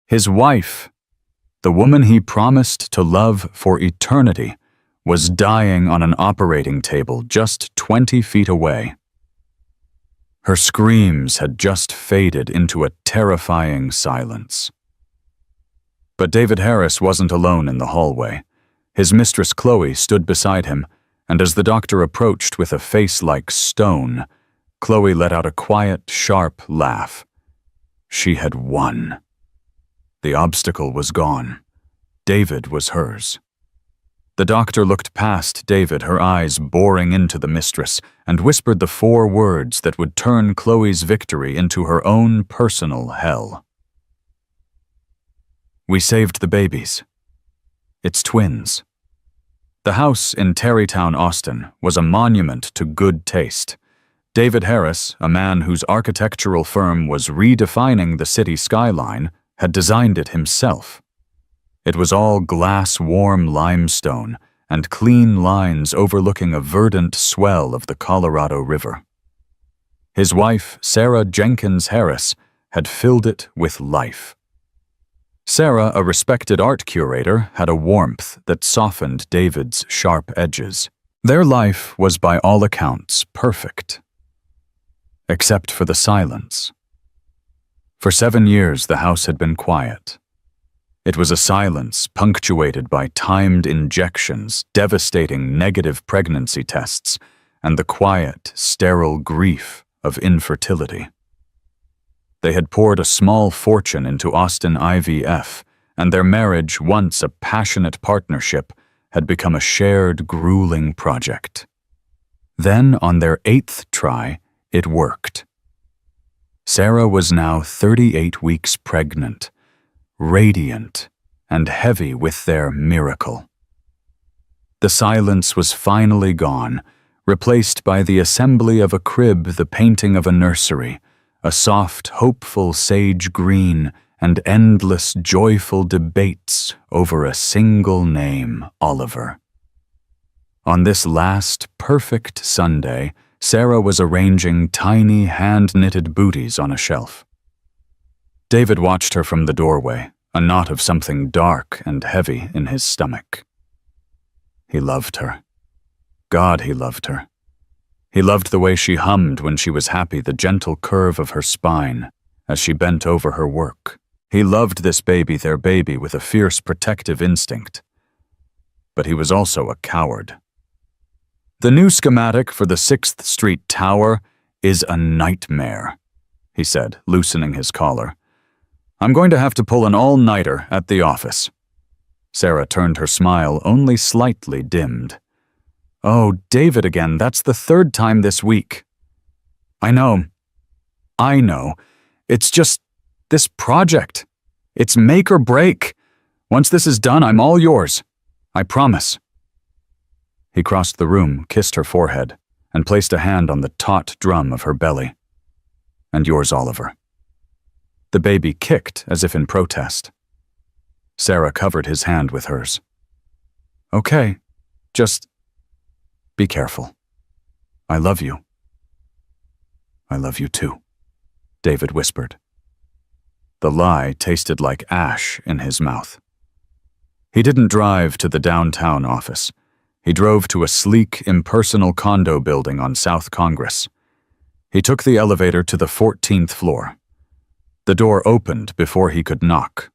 His wife, the woman he promised to love for eternity, was dying on an operating table just 20 feet away. Her screams had just faded into a terrifying silence. But David Harris wasn't alone in the hallway. His mistress Chloe stood beside him, and as the doctor approached with a face like stone, Chloe let out a quiet, sharp laugh. She had won. The obstacle was gone. David was hers. The doctor looked past David, her eyes boring into the mistress, and whispered the 4 words that would turn Chloe's victory into her own personal hell. We saved the babies. It's twins. The house in Tarrytown, Austin, was a monument to good taste. David Harris, a man whose architectural firm was redefining the city skyline, had designed it himself. It was all glass-warm limestone and clean lines overlooking a verdant swell of the Colorado River. His wife, Sarah Jenkins Harris, had filled it with life. Sarah, a respected art curator, had a warmth that softened David's sharp edges. Their life was by all accounts perfect. Except for the silence. For 7 years, the house had been quiet. It was a silence punctuated by timed injections, devastating negative pregnancy tests, and the quiet, sterile grief of infertility. They had poured a small fortune into Austin IVF, and their marriage, once a passionate partnership, had become a shared, grueling project. Then, on their 8th try, it worked. Sarah was now 38 weeks pregnant, radiant and heavy with their miracle. The silence was finally gone, replaced by the assembly of a crib, the painting of a nursery, a soft, hopeful sage green, and endless, joyful debates over a single name, Oliver. On this last, perfect Sunday, Sarah was arranging tiny, hand-knitted booties on a shelf. David watched her from the doorway, a knot of something dark and heavy in his stomach. He loved her. God, he loved her. He loved the way she hummed when she was happy, the gentle curve of her spine as she bent over her work. He loved this baby, their baby, with a fierce protective instinct. But he was also a coward. The new schematic for the 6th Street Tower is a nightmare, he said, loosening his collar. I'm going to have to pull an all-nighter at the office. Sarah turned her smile only slightly dimmed. Oh, David again, that's the 3rd time this week. I know. It's just this project. It's make or break. Once this is done, I'm all yours. I promise. He crossed the room, kissed her forehead, and placed a hand on the taut drum of her belly. And yours, Oliver. The baby kicked as if in protest. Sarah covered his hand with hers. Okay, just be careful. I love you. I love you too, David whispered. The lie tasted like ash in his mouth. He didn't drive to the downtown office. He drove to a sleek, impersonal condo building on South Congress. He took the elevator to the 14th floor. The door opened before he could knock.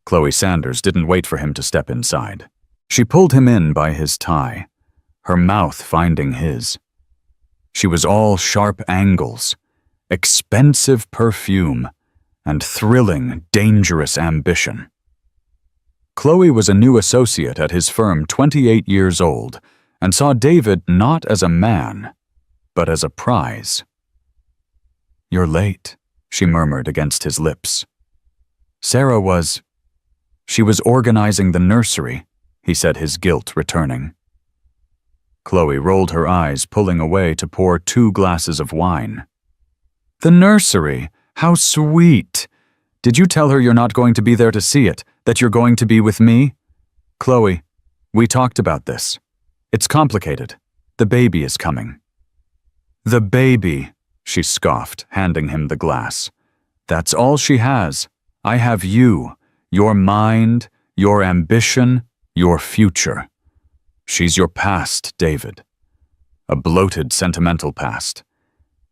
Chloe Sanders didn't wait for him to step inside. She pulled him in by his tie, her mouth finding his. She was all sharp angles, expensive perfume, and thrilling, dangerous ambition. Chloe was a new associate at his firm, 28 years old, and saw David not as a man, but as a prize. You're late, she murmured against his lips. She was organizing the nursery, he said, his guilt returning. Chloe rolled her eyes, pulling away to pour 2 glasses of wine. The nursery? How sweet! Did you tell her you're not going to be there to see it, that you're going to be with me? Chloe, we talked about this. It's complicated. The baby is coming. The baby, she scoffed, handing him the glass. That's all she has, I have you, your mind, your ambition, your future. She's your past, David. A bloated, sentimental past.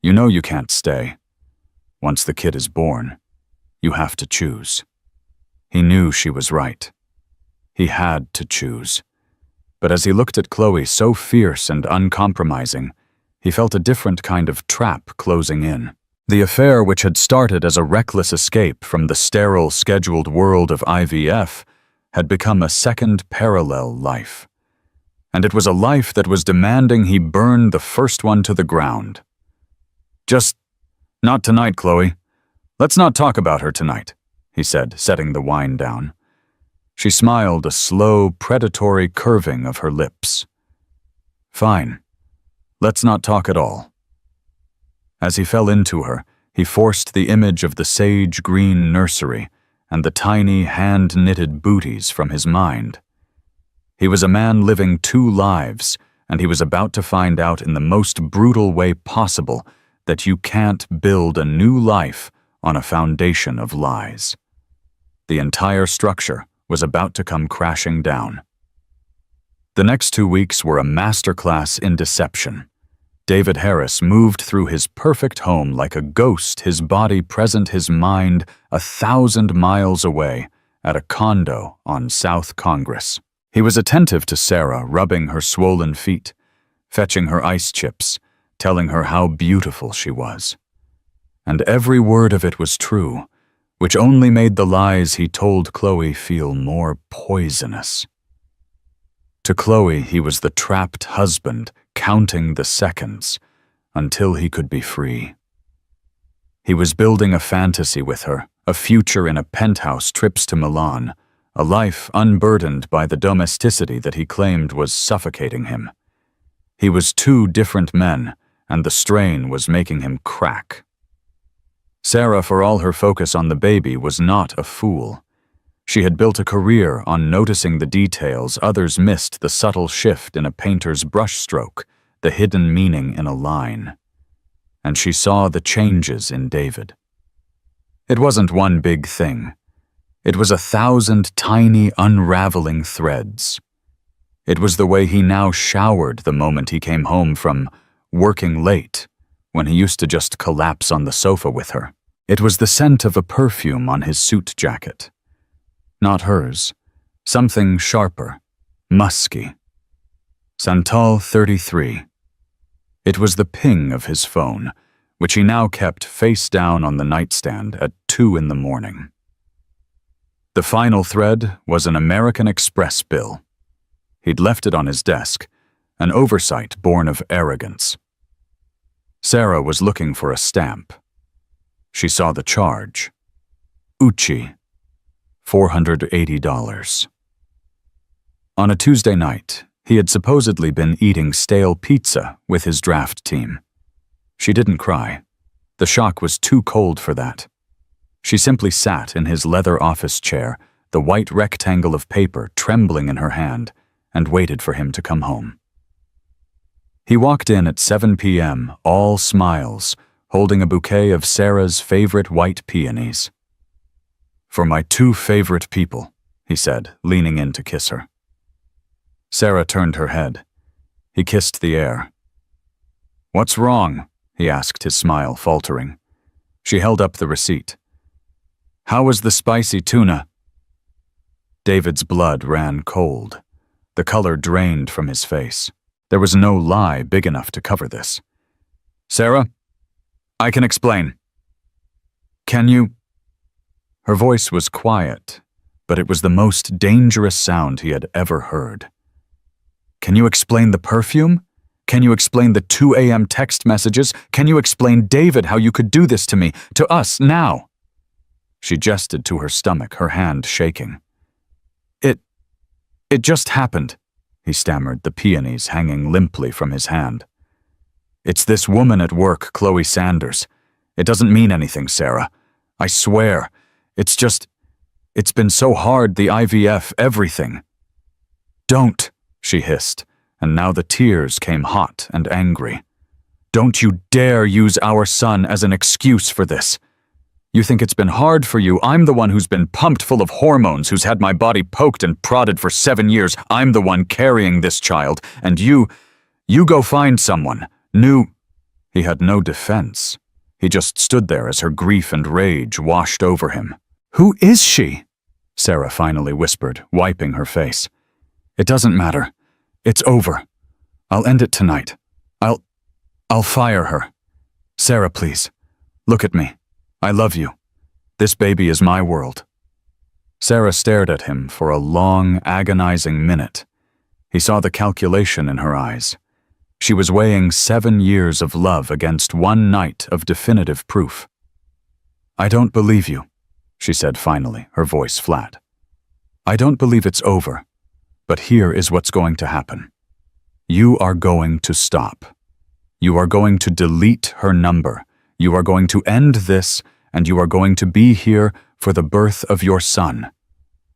You know you can't stay. Once the kid is born, you have to choose. He knew she was right. He had to choose. But as he looked at Chloe, so fierce and uncompromising, he felt a different kind of trap closing in. The affair, which had started as a reckless escape from the sterile, scheduled world of IVF, had become a second parallel life. And it was a life that was demanding he burn the first one to the ground. Just not tonight, Chloe. Let's not talk about her tonight, he said, setting the wine down. She smiled, a slow, predatory curving of her lips. Fine. Let's not talk at all. As he fell into her, he forced the image of the sage-green nursery and the tiny, hand-knitted booties from his mind. He was a man living two lives, and he was about to find out in the most brutal way possible that you can't build a new life on a foundation of lies. The entire structure was about to come crashing down. The next 2 weeks were a masterclass in deception. David Harris moved through his perfect home like a ghost, his body present, his mind 1,000 miles away at a condo on South Congress. He was attentive to Sarah, rubbing her swollen feet, fetching her ice chips, telling her how beautiful she was. And every word of it was true, which only made the lies he told Chloe feel more poisonous. To Chloe, he was the trapped husband, counting the seconds until he could be free. He was building a fantasy with her, a future in a penthouse, trips to Milan, a life unburdened by the domesticity that he claimed was suffocating him. He was two different men, and the strain was making him crack. Sarah, for all her focus on the baby, was not a fool. She had built a career on noticing the details others missed, the subtle shift in a painter's brushstroke, the hidden meaning in a line. And she saw the changes in David. It wasn't one big thing. It was 1,000 tiny, unraveling threads. It was the way he now showered the moment he came home from working late, when he used to just collapse on the sofa with her. It was the scent of a perfume on his suit jacket. Not hers. Something sharper, musky. Santal 33. It was the ping of his phone, which he now kept face down on the nightstand at 2 in the morning. The final thread was an American Express bill. He'd left it on his desk, an oversight born of arrogance. Sarah was looking for a stamp. She saw the charge. Uchi. $480. On a Tuesday night, he had supposedly been eating stale pizza with his draft team. She didn't cry. The shock was too cold for that. She simply sat in his leather office chair, the white rectangle of paper trembling in her hand, and waited for him to come home. He walked in at 7 p.m., all smiles, holding a bouquet of Sarah's favorite white peonies. "For my two favorite people," he said, leaning in to kiss her. Sarah turned her head. He kissed the air. "What's wrong?" he asked, his smile faltering. She held up the receipt. "How was the spicy tuna?" David's blood ran cold. The color drained from his face. There was no lie big enough to cover this. "Sarah, I can explain." "Can you?" Her voice was quiet, but it was the most dangerous sound he had ever heard. "Can you explain the perfume? Can you explain the 2 a.m. text messages? Can you explain, David, how you could do this to me, to us, now?" She gestured to her stomach, her hand shaking. It just happened," he stammered, the peonies hanging limply from his hand. "It's this woman at work, Chloe Sanders. It doesn't mean anything, Sarah. I swear. It's been so hard, the IVF, everything." "Don't," she hissed, and now the tears came hot and angry. "Don't you dare use our son as an excuse for this. You think it's been hard for you? I'm the one who's been pumped full of hormones, who's had my body poked and prodded for 7 years. I'm the one carrying this child, and you go find someone new." He had no defense. He just stood there as her grief and rage washed over him. "Who is she?" Sarah finally whispered, wiping her face. "It doesn't matter. It's over. I'll end it tonight. I'll fire her. Sarah, please. Look at me. I love you. This baby is my world." Sarah stared at him for a long, agonizing minute. He saw the calculation in her eyes. She was weighing 7 years of love against 1 night of definitive proof. "I don't believe you," she said finally, her voice flat. "I don't believe it's over, but here is what's going to happen. You are going to stop. You are going to delete her number. You are going to end this, and you are going to be here for the birth of your son.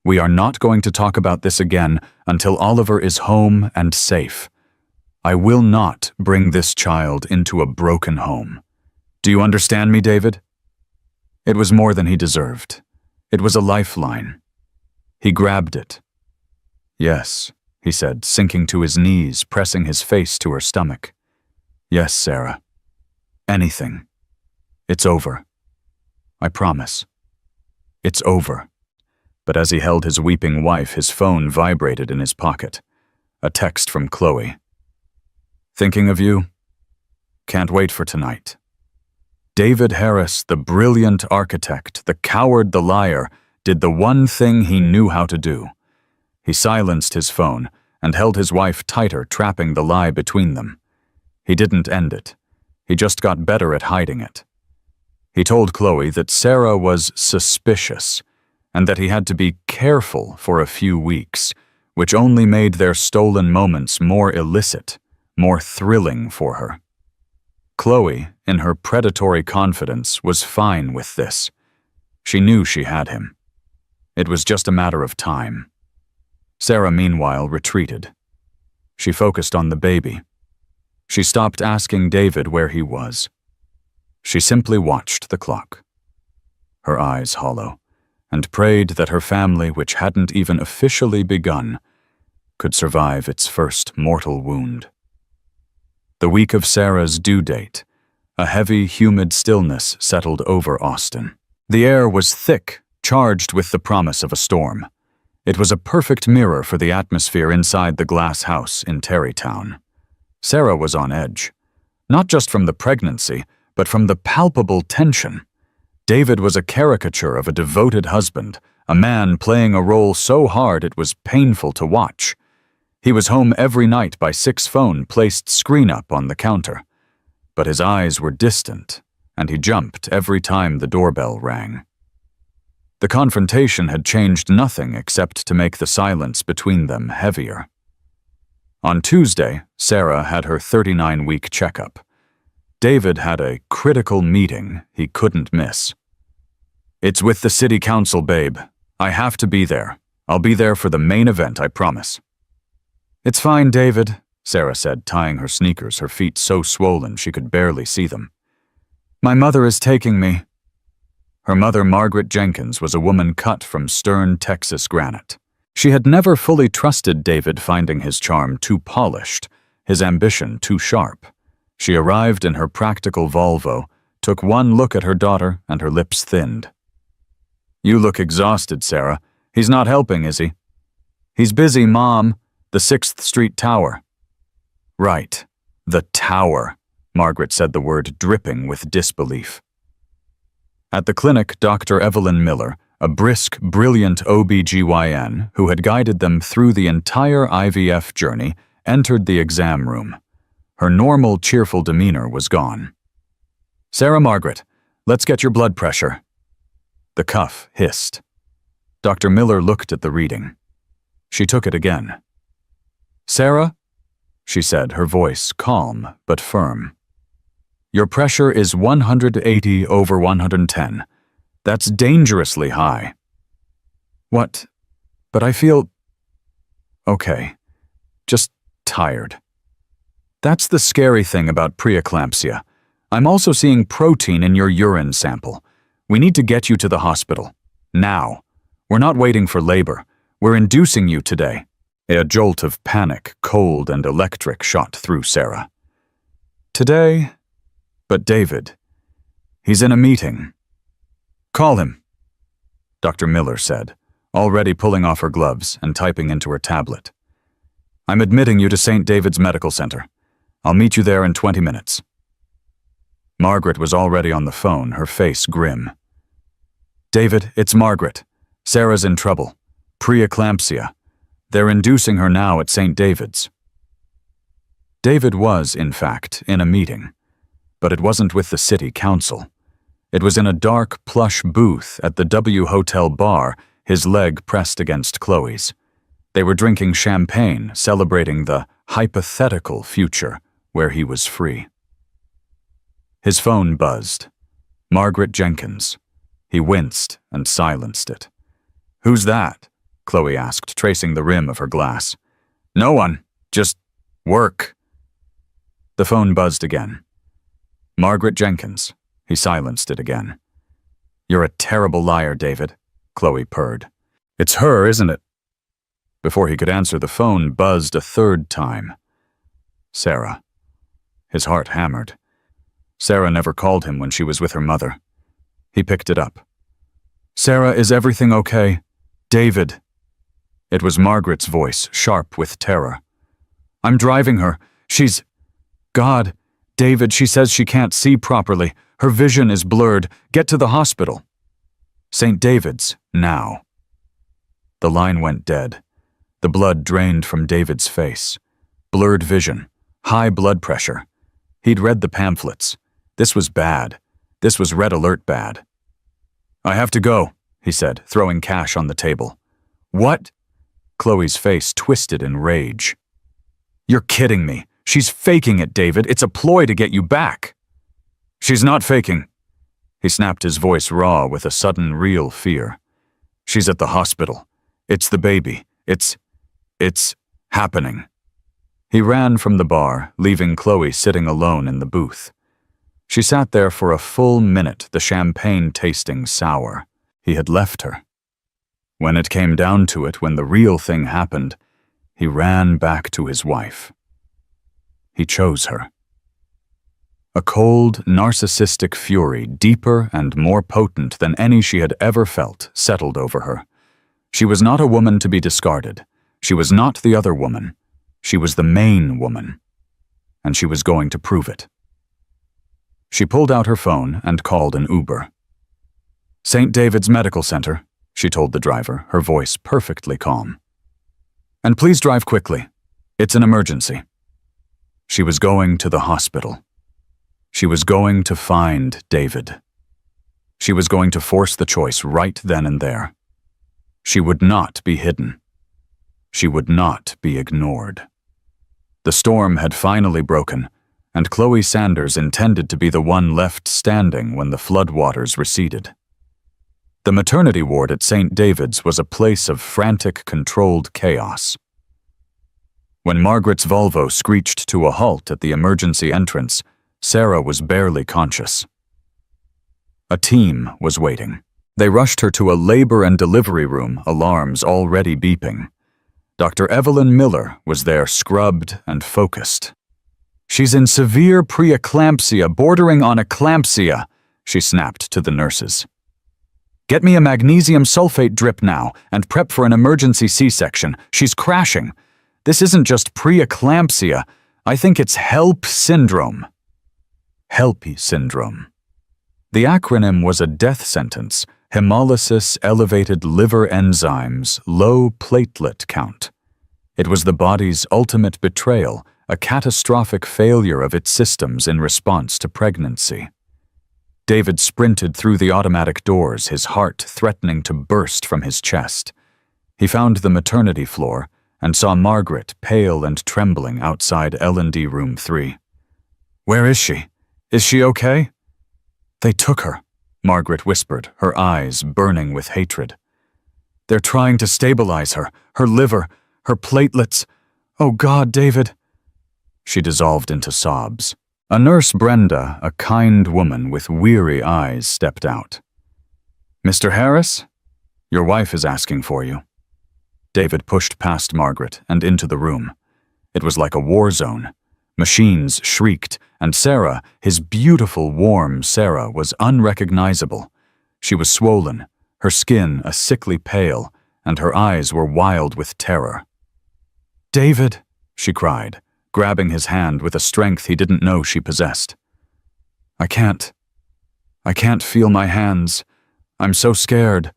We are not going to talk about this again until Oliver is home and safe. I will not bring this child into a broken home. Do you understand me, David?" It was more than he deserved. It was a lifeline. He grabbed it. "Yes," he said, sinking to his knees, pressing his face to her stomach. "Yes, Sarah. Anything. It's over. I promise. It's over." But as he held his weeping wife, his phone vibrated in his pocket. A text from Chloe. "Thinking of you. Can't wait for tonight." David Harris, the brilliant architect, the coward, the liar, did the one thing he knew how to do. He silenced his phone and held his wife tighter, trapping the lie between them. He didn't end it. He just got better at hiding it. He told Chloe that Sarah was suspicious and that he had to be careful for a few weeks, which only made their stolen moments more illicit, more thrilling for her. Chloe, in her predatory confidence, was fine with this. She knew she had him. It was just a matter of time. Sarah, meanwhile, retreated. She focused on the baby. She stopped asking David where he was. She simply watched the clock, her eyes hollow, and prayed that her family, which hadn't even officially begun, could survive its first mortal wound. The week of Sarah's due date, a heavy, humid stillness settled over Austin. The air was thick, charged with the promise of a storm. It was a perfect mirror for the atmosphere inside the glass house in Tarrytown. Sarah was on edge, not just from the pregnancy, but from the palpable tension. David was a caricature of a devoted husband, a man playing a role so hard it was painful to watch. He was home every night by 6 phone placed screen up on the counter. But his eyes were distant, and he jumped every time the doorbell rang. The confrontation had changed nothing except to make the silence between them heavier. On Tuesday, Sarah had her 39-week checkup. David had a critical meeting he couldn't miss. "It's with the city council, babe. I have to be there. I'll be there for the main event, I promise." "It's fine, David," Sarah said, tying her sneakers, her feet so swollen she could barely see them. "My mother is taking me." Her mother, Margaret Jenkins, was a woman cut from stern Texas granite. She had never fully trusted David, finding his charm too polished, his ambition too sharp. She arrived in her practical Volvo, took one look at her daughter, and her lips thinned. "You look exhausted, Sarah. He's not helping, is he?" "He's busy, Mom. The 6th Street Tower." "Right. The tower," Margaret said the word, dripping with disbelief. At the clinic, Dr. Evelyn Miller, a brisk, brilliant OB-GYN who had guided them through the entire IVF journey, entered the exam room. Her normal, cheerful demeanor was gone. "Sarah Margaret, let's get your blood pressure." The cuff hissed. Dr. Miller looked at the reading. She took it again. "Sarah," she said, her voice calm but firm. "Your pressure is 180 over 110. That's dangerously high." "What? But I feel..." "Okay. Just tired." "That's the scary thing about preeclampsia. I'm also seeing protein in your urine sample. We need to get you to the hospital. Now. We're not waiting for labor. We're inducing you today." A jolt of panic, cold and electric, shot through Sarah. "Today? But David, he's in a meeting." "Call him," Dr. Miller said, already pulling off her gloves and typing into her tablet. "I'm admitting you to St. David's Medical Center. I'll meet you there in 20 minutes. Margaret was already on the phone, her face grim. "David, it's Margaret. Sarah's in trouble. Preeclampsia. They're inducing her now at St. David's." David was, in fact, in a meeting, but it wasn't with the city council. It was in a dark, plush booth at the W Hotel bar, his leg pressed against Chloe's. They were drinking champagne, celebrating the hypothetical future where he was free. His phone buzzed. Margaret Jenkins. He winced and silenced it. "Who's that?" Chloe asked, tracing the rim of her glass. "No one. Just work." The phone buzzed again. "Margaret Jenkins." He silenced it again. "You're a terrible liar, David," Chloe purred. "It's her, isn't it?" Before he could answer, the phone buzzed a third time. Sarah. His heart hammered. Sarah never called him when she was with her mother. He picked it up. "Sarah, is everything okay? David." It was Margaret's voice, sharp with terror. "I'm driving her. She's... God, David, she says she can't see properly. Her vision is blurred. Get to the hospital." "St. David's, now." The line went dead. The blood drained from David's face. Blurred vision. High blood pressure. He'd read the pamphlets. This was bad. This was red alert bad. "I have to go," he said, throwing cash on the table. "What?" Chloe's face twisted in rage. "You're kidding me. She's faking it, David. It's a ploy to get you back." "She's not faking." He snapped, his voice raw with a sudden real fear. "She's at the hospital. It's the baby. It's happening." He ran from the bar, leaving Chloe sitting alone in the booth. She sat there for a full minute, the champagne tasting sour. He had left her. When it came down to it, when the real thing happened, he ran back to his wife. He chose her. A cold, narcissistic fury, deeper and more potent than any she had ever felt, settled over her. She was not a woman to be discarded. She was not the other woman. She was the main woman. And she was going to prove it. She pulled out her phone and called an Uber. "St. David's Medical Center," she told the driver, her voice perfectly calm. "And please drive quickly. It's an emergency." She was going to the hospital. She was going to find David. She was going to force the choice right then and there. She would not be hidden. She would not be ignored. The storm had finally broken, and Chloe Sanders intended to be the one left standing when the floodwaters receded. The maternity ward at St. David's was a place of frantic, controlled chaos. When Margaret's Volvo screeched to a halt at the emergency entrance, Sarah was barely conscious. A team was waiting. They rushed her to a labor and delivery room, alarms already beeping. Dr. Evelyn Miller was there, scrubbed and focused. "She's in severe preeclampsia, bordering on eclampsia," she snapped to the nurses. "Get me a magnesium sulfate drip now and prep for an emergency C-section. She's crashing. This isn't just preeclampsia. I think it's HELP syndrome." HELP syndrome. The acronym was a death sentence: hemolysis, elevated liver enzymes, low platelet count. It was the body's ultimate betrayal, a catastrophic failure of its systems in response to pregnancy. David sprinted through the automatic doors, his heart threatening to burst from his chest. He found the maternity floor and saw Margaret, pale and trembling, outside L&D room 3. "Where is she? Is she okay?" "They took her," Margaret whispered, her eyes burning with hatred. "They're trying to stabilize her, her liver, her platelets. Oh God, David." She dissolved into sobs. A nurse, Brenda, a kind woman with weary eyes, stepped out. Mr. Harris? Your wife is asking for you. David pushed past Margaret and into the room. It was like a war zone. Machines shrieked, and Sarah, his beautiful, warm Sarah, was unrecognizable. She was swollen, her skin a sickly pale, and her eyes were wild with terror. "David," she cried, grabbing his hand with a strength he didn't know she possessed. I can't feel my hands. I'm so scared.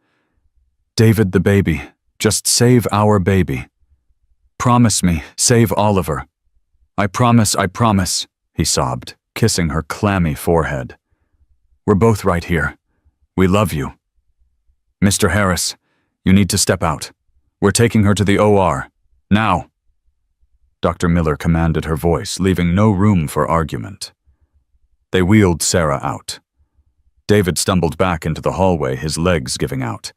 David, the baby. Just save our baby. Promise me, save Oliver. I promise, he sobbed, kissing her clammy forehead. We're both right here. We love you. Mr. Harris, you need to step out. We're taking her to the OR. Now. Dr. Miller commanded her voice, leaving no room for argument. They wheeled Sarah out. David stumbled back into the hallway, his legs giving out.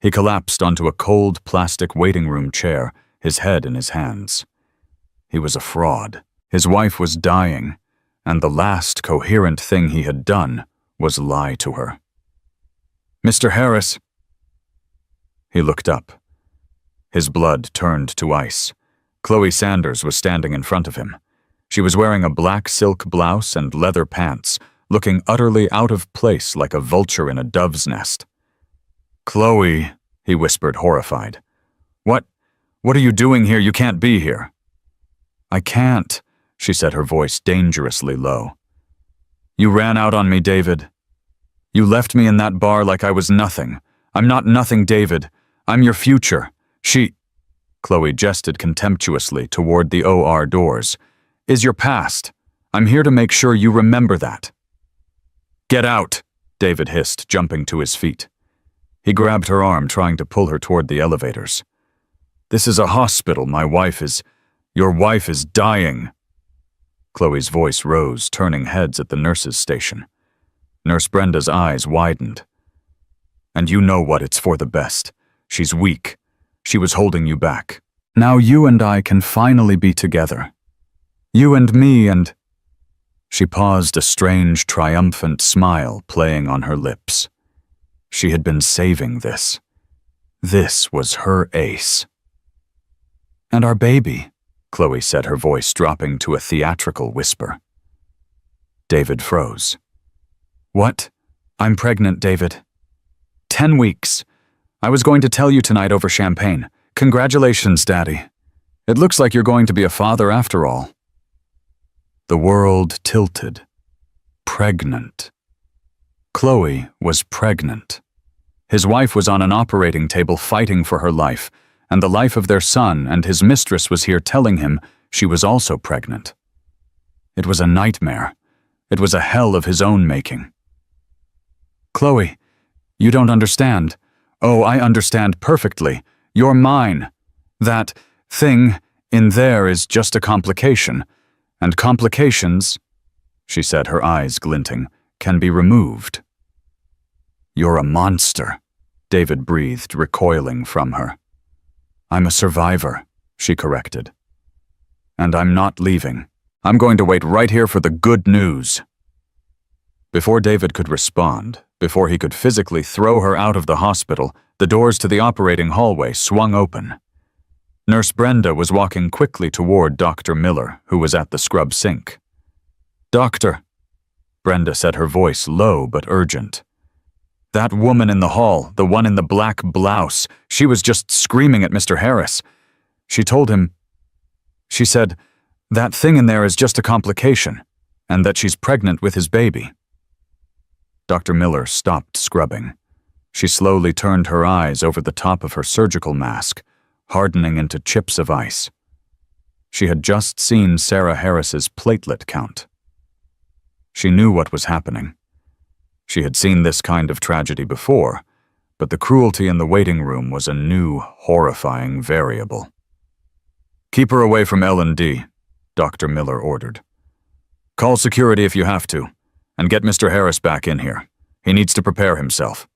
He collapsed onto a cold plastic waiting room chair, his head in his hands. He was a fraud. His wife was dying, and the last coherent thing he had done was lie to her. Mr. Harris. He looked up. His blood turned to ice. Chloe Sanders was standing in front of him. She was wearing a black silk blouse and leather pants, looking utterly out of place like a vulture in a dove's nest. Chloe, he whispered, horrified. What are you doing here? You can't be here. I can't, she said, her voice dangerously low. You ran out on me, David. You left me in that bar like I was nothing. I'm not nothing, David. I'm your future. Chloe gestured contemptuously toward the OR doors. Is your past. I'm here to make sure you remember that. Get out, David hissed, jumping to his feet. He grabbed her arm, trying to pull her toward the elevators. This is a hospital. Your wife is dying. Chloe's voice rose, turning heads at the nurse's station. Nurse Brenda's eyes widened. And you know what, it's for the best. She's weak. She was holding you back. Now you and I can finally be together. You and me and... She paused, a strange, triumphant smile playing on her lips. She had been saving this. This was her ace. And our baby, Chloe said, her voice dropping to a theatrical whisper. David froze. What? I'm pregnant, David. 10 weeks. I was going to tell you tonight over champagne. Congratulations, Daddy. It looks like you're going to be a father after all. The world tilted. Pregnant. Chloe was pregnant. His wife was on an operating table fighting for her life, and the life of their son, and his mistress was here telling him she was also pregnant. It was a nightmare. It was a hell of his own making. Chloe, you don't understand. Oh, I understand perfectly. You're mine. That thing in there is just a complication. And complications, she said, her eyes glinting, can be removed. You're a monster, David breathed, recoiling from her. I'm a survivor, she corrected. And I'm not leaving. I'm going to wait right here for the good news. Before David could respond, before he could physically throw her out of the hospital, the doors to the operating hallway swung open. Nurse Brenda was walking quickly toward Dr. Miller, who was at the scrub sink. Doctor, Brenda said, her voice low but urgent. That woman in the hall, the one in the black blouse, she was just screaming at Mr. Harris. She said, that thing in there is just a complication, and that she's pregnant with his baby. Dr. Miller stopped scrubbing. She slowly turned her eyes over the top of her surgical mask, hardening into chips of ice. She had just seen Sarah Harris's platelet count. She knew what was happening. She had seen this kind of tragedy before, but the cruelty in the waiting room was a new, horrifying variable. Keep her away from L&D, Dr. Miller ordered. Call security if you have to, and get Mr. Harris back in here. He needs to prepare himself.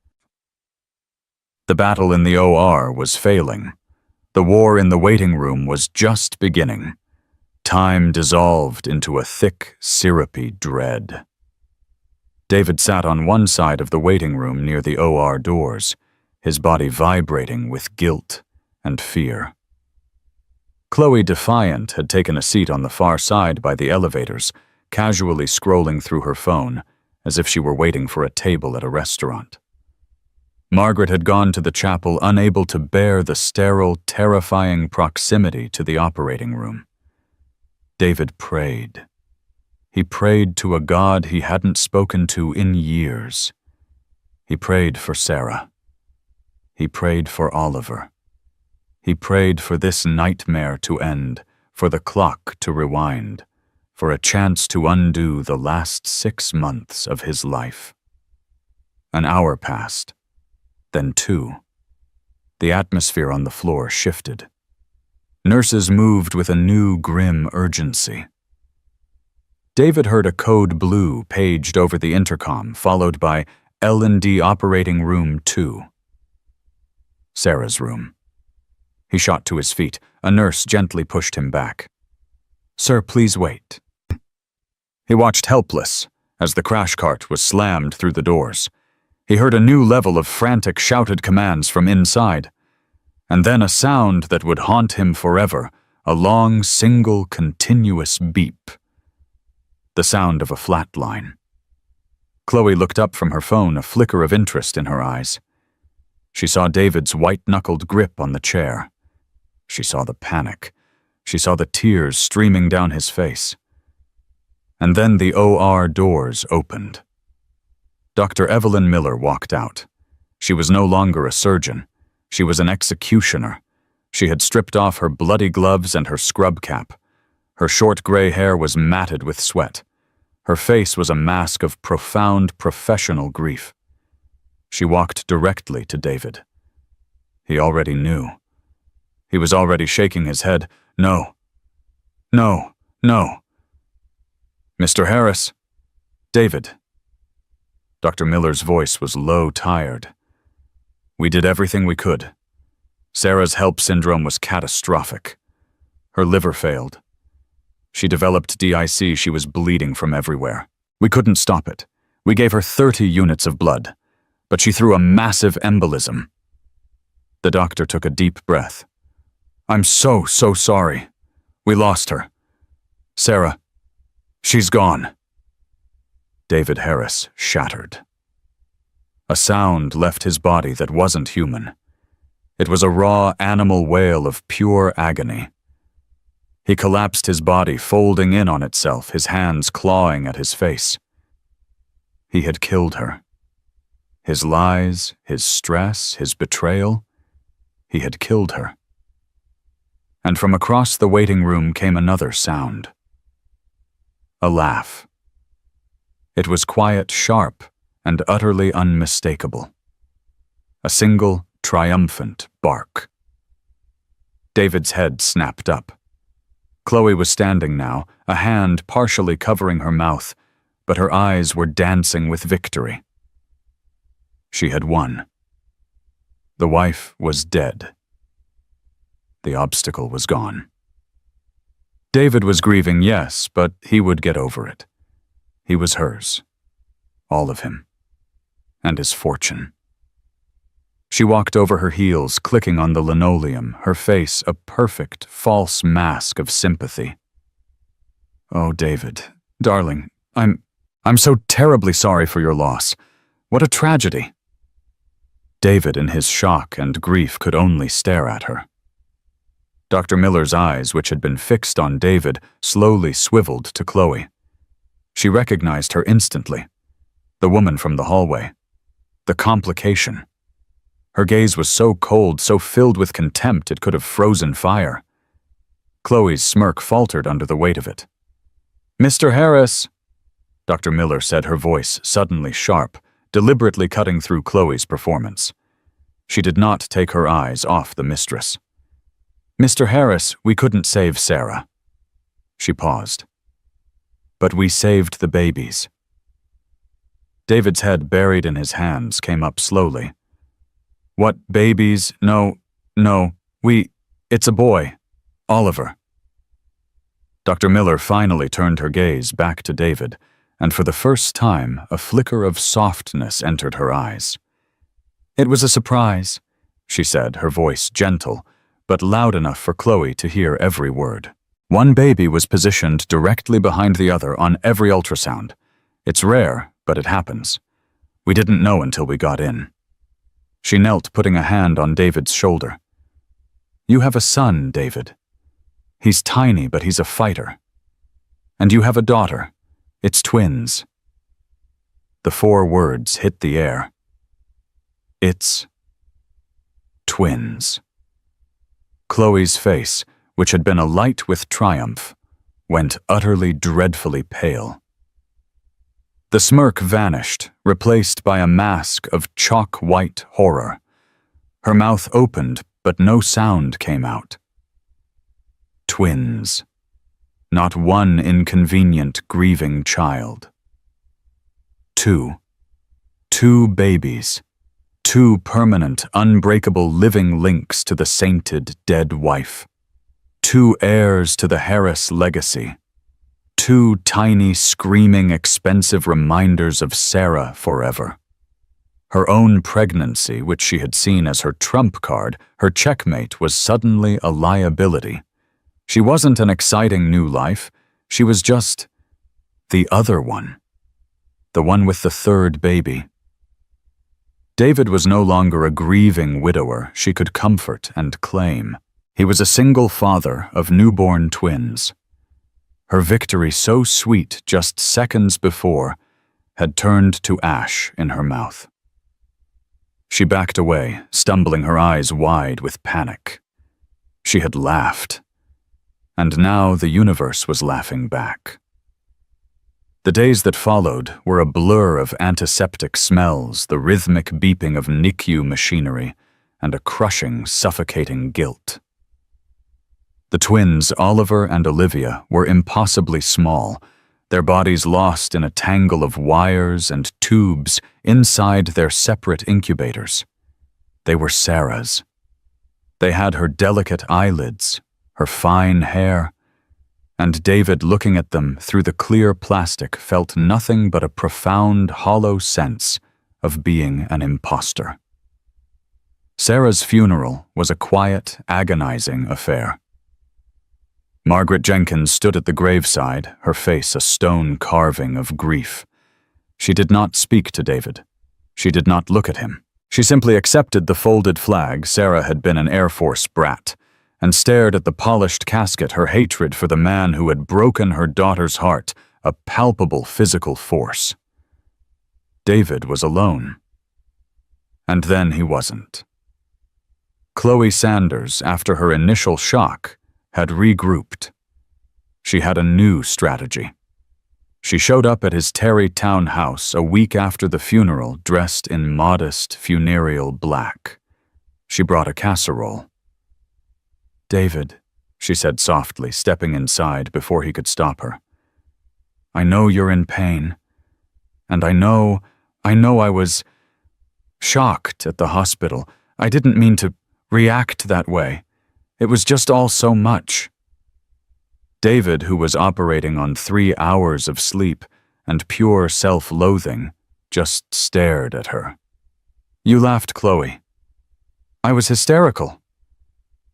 The battle in the OR was failing. The war in the waiting room was just beginning. Time dissolved into a thick, syrupy dread. David sat on one side of the waiting room near the OR doors, his body vibrating with guilt and fear. Chloe, defiant, had taken a seat on the far side by the elevators, casually scrolling through her phone, as if she were waiting for a table at a restaurant. Margaret had gone to the chapel, unable to bear the sterile, terrifying proximity to the operating room. David prayed. He prayed to a God he hadn't spoken to in years. He prayed for Sarah. He prayed for Oliver. He prayed for this nightmare to end, for the clock to rewind, for a chance to undo the last 6 months of his life. An hour passed, then 2. The atmosphere on the floor shifted. Nurses moved with a new grim urgency. David heard a code blue paged over the intercom, followed by L&D Operating Room 2. Sarah's room. He shot to his feet. A nurse gently pushed him back. "Sir, please wait." He watched helpless as the crash cart was slammed through the doors. He heard a new level of frantic shouted commands from inside, and then a sound that would haunt him forever, a long, single, continuous beep. The sound of a flat line. Chloe looked up from her phone, a flicker of interest in her eyes. She saw David's white-knuckled grip on the chair. She saw the panic. She saw the tears streaming down his face. And then the OR doors opened. Dr. Evelyn Miller walked out. She was no longer a surgeon. She was an executioner. She had stripped off her bloody gloves and her scrub cap. Her short gray hair was matted with sweat. Her face was a mask of profound professional grief. She walked directly to David. He already knew. He was already shaking his head. "No. No. No. Mr. Harris. David." Dr. Miller's voice was low, tired. "We did everything we could. Sarah's HELP syndrome was catastrophic. Her liver failed. She developed DIC. She was bleeding from everywhere. We couldn't stop it. We gave her 30 units of blood, but she threw a massive embolism." The doctor took a deep breath. "I'm so sorry. We lost her. Sarah, she's gone." David Harris shattered. A sound left his body that wasn't human. It was a raw animal wail of pure agony. He collapsed, his body folding in on itself, his hands clawing at his face. He had killed her. His lies, his stress, his betrayal, he had killed her. And from across the waiting room came another sound. A laugh. It was quiet, sharp, and utterly unmistakable. A single, triumphant bark. David's head snapped up. Chloe was standing now, a hand partially covering her mouth, but her eyes were dancing with victory. She had won. The wife was dead. The obstacle was gone. David was grieving, yes, but he would get over it. He was hers. All of him. And his fortune. She walked over her heels, clicking on the linoleum, her face a perfect, false mask of sympathy. "Oh, David, darling, I'm so terribly sorry for your loss. What a tragedy." David, in his shock and grief, could only stare at her. Dr. Miller's eyes, which had been fixed on David, slowly swiveled to Chloe. She recognized her instantly. The woman from the hallway. The complication. Her gaze was so cold, so filled with contempt it could have frozen fire. Chloe's smirk faltered under the weight of it. "Mr. Harris," Dr. Miller said, her voice suddenly sharp, deliberately cutting through Chloe's performance. She did not take her eyes off the mistress. "Mr. Harris, we couldn't save Sarah." She paused. "But we saved the babies." David's head, buried in his hands, came up slowly. "What babies? No, it's a boy. Oliver." Dr. Miller finally turned her gaze back to David, and for the first time a flicker of softness entered her eyes. "It was a surprise," she said, her voice gentle, but loud enough for Chloe to hear every word. One baby was positioned directly behind the other on every ultrasound. It's rare, but it happens. We didn't know until we got in. She knelt, putting a hand on David's shoulder. "You have a son, David. He's tiny, but he's a fighter. And you have a daughter. It's twins." The 4 words hit the air. It's twins. Chloe's face, which had been alight with triumph, went utterly dreadfully pale. The smirk vanished, replaced by a mask of chalk-white horror. Her mouth opened, but no sound came out. Twins. Not one inconvenient, grieving child. 2. 2 babies. 2 permanent, unbreakable living links to the sainted dead wife. 2 heirs to the Harris legacy. 2 tiny, screaming, expensive reminders of Sarah forever. Her own pregnancy, which she had seen as her trump card, her checkmate, was suddenly a liability. She wasn't an exciting new life. She was just the other one. The one with the 3rd baby. David was no longer a grieving widower she could comfort and claim. He was a single father of newborn twins. Her victory, so sweet just seconds before, had turned to ash in her mouth. She backed away, stumbling, her eyes wide with panic. She had laughed, and now the universe was laughing back. The days that followed were a blur of antiseptic smells, the rhythmic beeping of NICU machinery, and a crushing, suffocating guilt. The twins, Oliver and Olivia, were impossibly small, their bodies lost in a tangle of wires and tubes inside their separate incubators. They were Sarah's. They had her delicate eyelids, her fine hair, and David, looking at them through the clear plastic, felt nothing but a profound, hollow sense of being an imposter. Sarah's funeral was a quiet, agonizing affair. Margaret Jenkins stood at the graveside, her face a stone carving of grief. She did not speak to David. She did not look at him. She simply accepted the folded flag. Sarah had been an Air Force brat, and stared at the polished casket, her hatred for the man who had broken her daughter's heart, a palpable physical force. David was alone. And then he wasn't. Chloe Sanders, after her initial shock, had regrouped. She had a new strategy. She showed up at his Tarrytown house a week after the funeral, dressed in modest, funereal black. She brought a casserole. "David," she said softly, stepping inside before he could stop her. "I know you're in pain, and I know I was shocked at the hospital. I didn't mean to react that way. It was just all so much." David, who was operating on 3 hours of sleep and pure self-loathing, just stared at her. "You laughed, Chloe." "I was hysterical."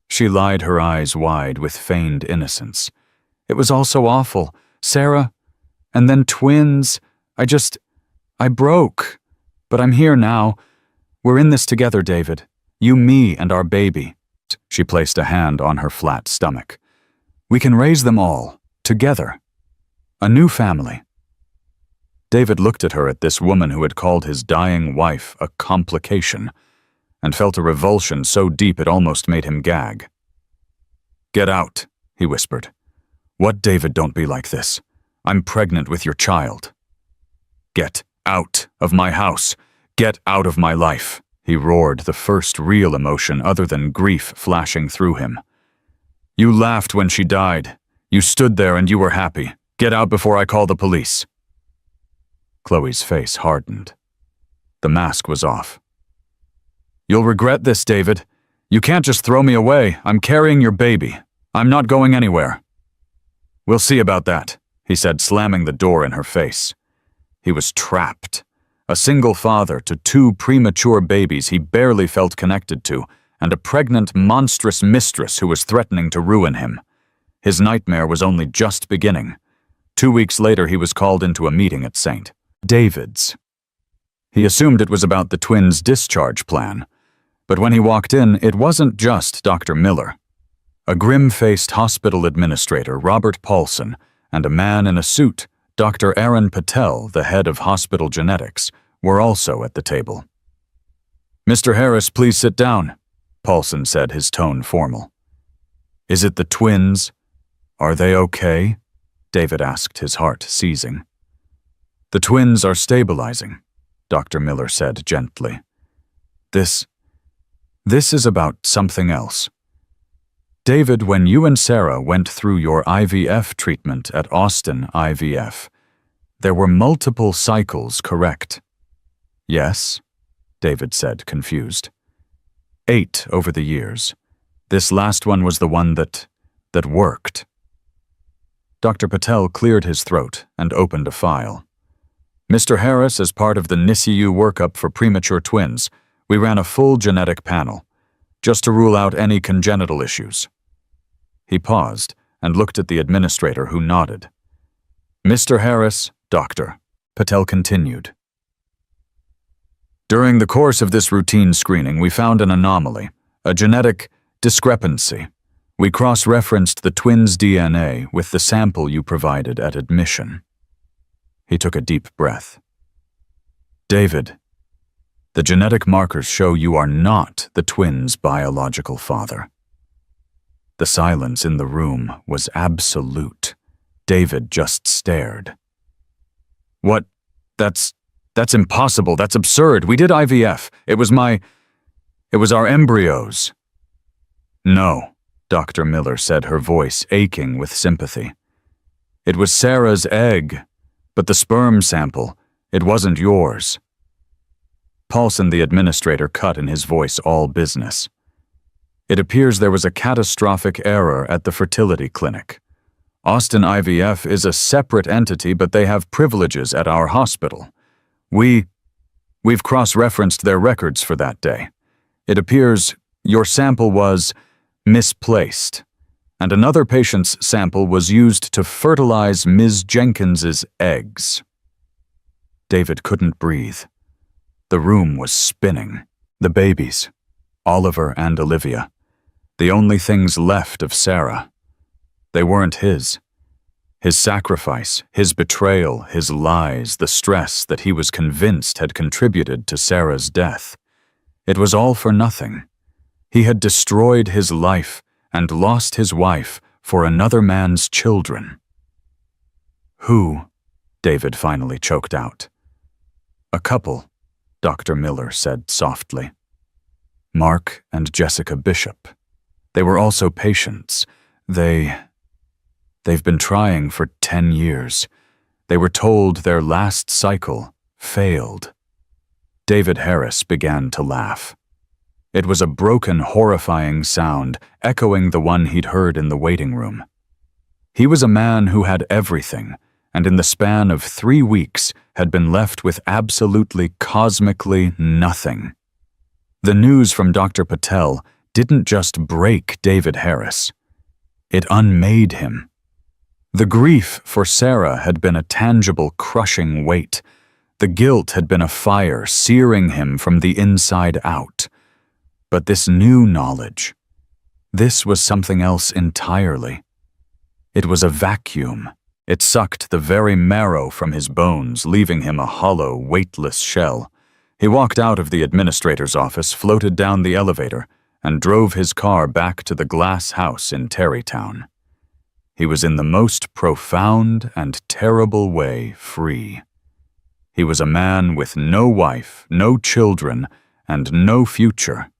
She lied, her eyes wide with feigned innocence. "It was all so awful. Sarah, and then twins. I broke. But I'm here now. We're in this together, David. You, me, and our baby." She placed a hand on her flat stomach. "We can raise them all, together. A new family." David looked at her, at this woman who had called his dying wife a complication, and felt a revulsion so deep it almost made him gag. "Get out," he whispered. "What, David, don't be like this. I'm pregnant with your child." "Get out of my house. Get out of my life," he roared, the first real emotion other than grief flashing through him. "You laughed when she died. You stood there and you were happy. Get out before I call the police." Chloe's face hardened. The mask was off. "You'll regret this, David. You can't just throw me away. I'm carrying your baby. I'm not going anywhere." "We'll see about that," he said, slamming the door in her face. He was trapped. A single father to two premature babies he barely felt connected to, and a pregnant, monstrous mistress who was threatening to ruin him. His nightmare was only just beginning. 2 weeks later, he was called into a meeting at St. David's. He assumed it was about the twins' discharge plan. But when he walked in, it wasn't just Dr. Miller. A grim-faced hospital administrator, Robert Paulson, and a man in a suit, Dr. Aaron Patel, the head of hospital genetics, were also at the table. "Mr. Harris, please sit down," Paulson said, his tone formal. "Is it the twins? Are they okay?" David asked, his heart seizing. "The twins are stabilizing," Dr. Miller said gently. This is about something else. David, when you and Sarah went through your IVF treatment at Austin IVF, there were multiple cycles, correct? "Yes," David said, confused. 8 over the years. This last one was the one that worked. Dr. Patel cleared his throat and opened a file. "Mr. Harris, as part of the NICU workup for premature twins, we ran a full genetic panel, just to rule out any congenital issues." He paused and looked at the administrator, who nodded. "Mr. Harris, Doctor," Patel continued. "During the course of this routine screening, we found an anomaly, a genetic discrepancy. We cross-referenced the twins' DNA with the sample you provided at admission." He took a deep breath. "David, the genetic markers show you are not the twins' biological father." The silence in the room was absolute. David just stared. "What? That's impossible. That's absurd. We did IVF. It was our embryos." "No," Dr. Miller said, her voice aching with sympathy. "It was Sarah's egg, but the sperm sample, it wasn't yours." Paulson, the administrator, cut in his voice all business. "It appears there was a catastrophic error at the fertility clinic. Austin IVF is a separate entity, but they have privileges at our hospital. We've cross-referenced their records for that day. It appears your sample was misplaced, and another patient's sample was used to fertilize Ms. Jenkins's eggs." David couldn't breathe. The room was spinning. The babies, Oliver and Olivia, the only things left of Sarah. They weren't his. His sacrifice, his betrayal, his lies, the stress that he was convinced had contributed to Sarah's death. It was all for nothing. He had destroyed his life and lost his wife for another man's children. "Who?" David finally choked out. "A couple," Dr. Miller said softly. "Mark and Jessica Bishop. They were also patients. They've been trying for 10 years. They were told their last cycle failed." David Harris began to laugh. It was a broken, horrifying sound, echoing the one he'd heard in the waiting room. He was a man who had everything, and in the span of 3 weeks had been left with absolutely, cosmically nothing. The news from Dr. Patel didn't just break David Harris. It unmade him. The grief for Sarah had been a tangible, crushing weight. The guilt had been a fire searing him from the inside out. But this new knowledge, this was something else entirely. It was a vacuum. It sucked the very marrow from his bones, leaving him a hollow, weightless shell. He walked out of the administrator's office, floated down the elevator, and drove his car back to the glass house in Tarrytown. He was in the most profound and terrible way free. He was a man with no wife, no children, and no future.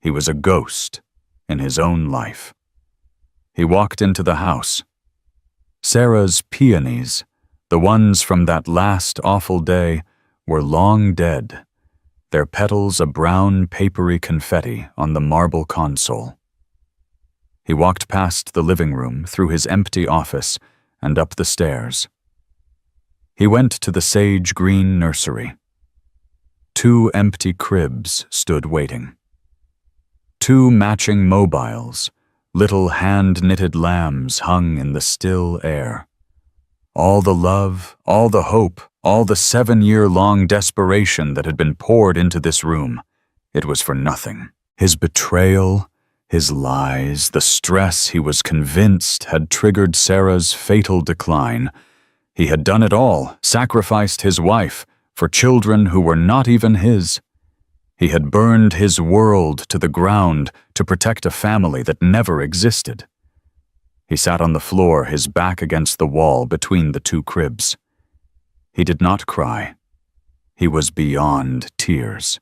He was a ghost in his own life. He walked into the house. Sarah's peonies, the ones from that last awful day, were long dead, their petals a brown, papery confetti on the marble console. He walked past the living room, through his empty office, and up the stairs. He went to the sage-green nursery. 2 empty cribs stood waiting. 2 matching mobiles, little hand-knitted lambs hung in the still air. All the love, all the hope, all the 7-year-long desperation that had been poured into this room, it was for nothing. His betrayal, his lies, the stress he was convinced had triggered Sarah's fatal decline. He had done it all, sacrificed his wife for children who were not even his. He had burned his world to the ground to protect a family that never existed. He sat on the floor, his back against the wall between the 2 cribs. He did not cry. He was beyond tears.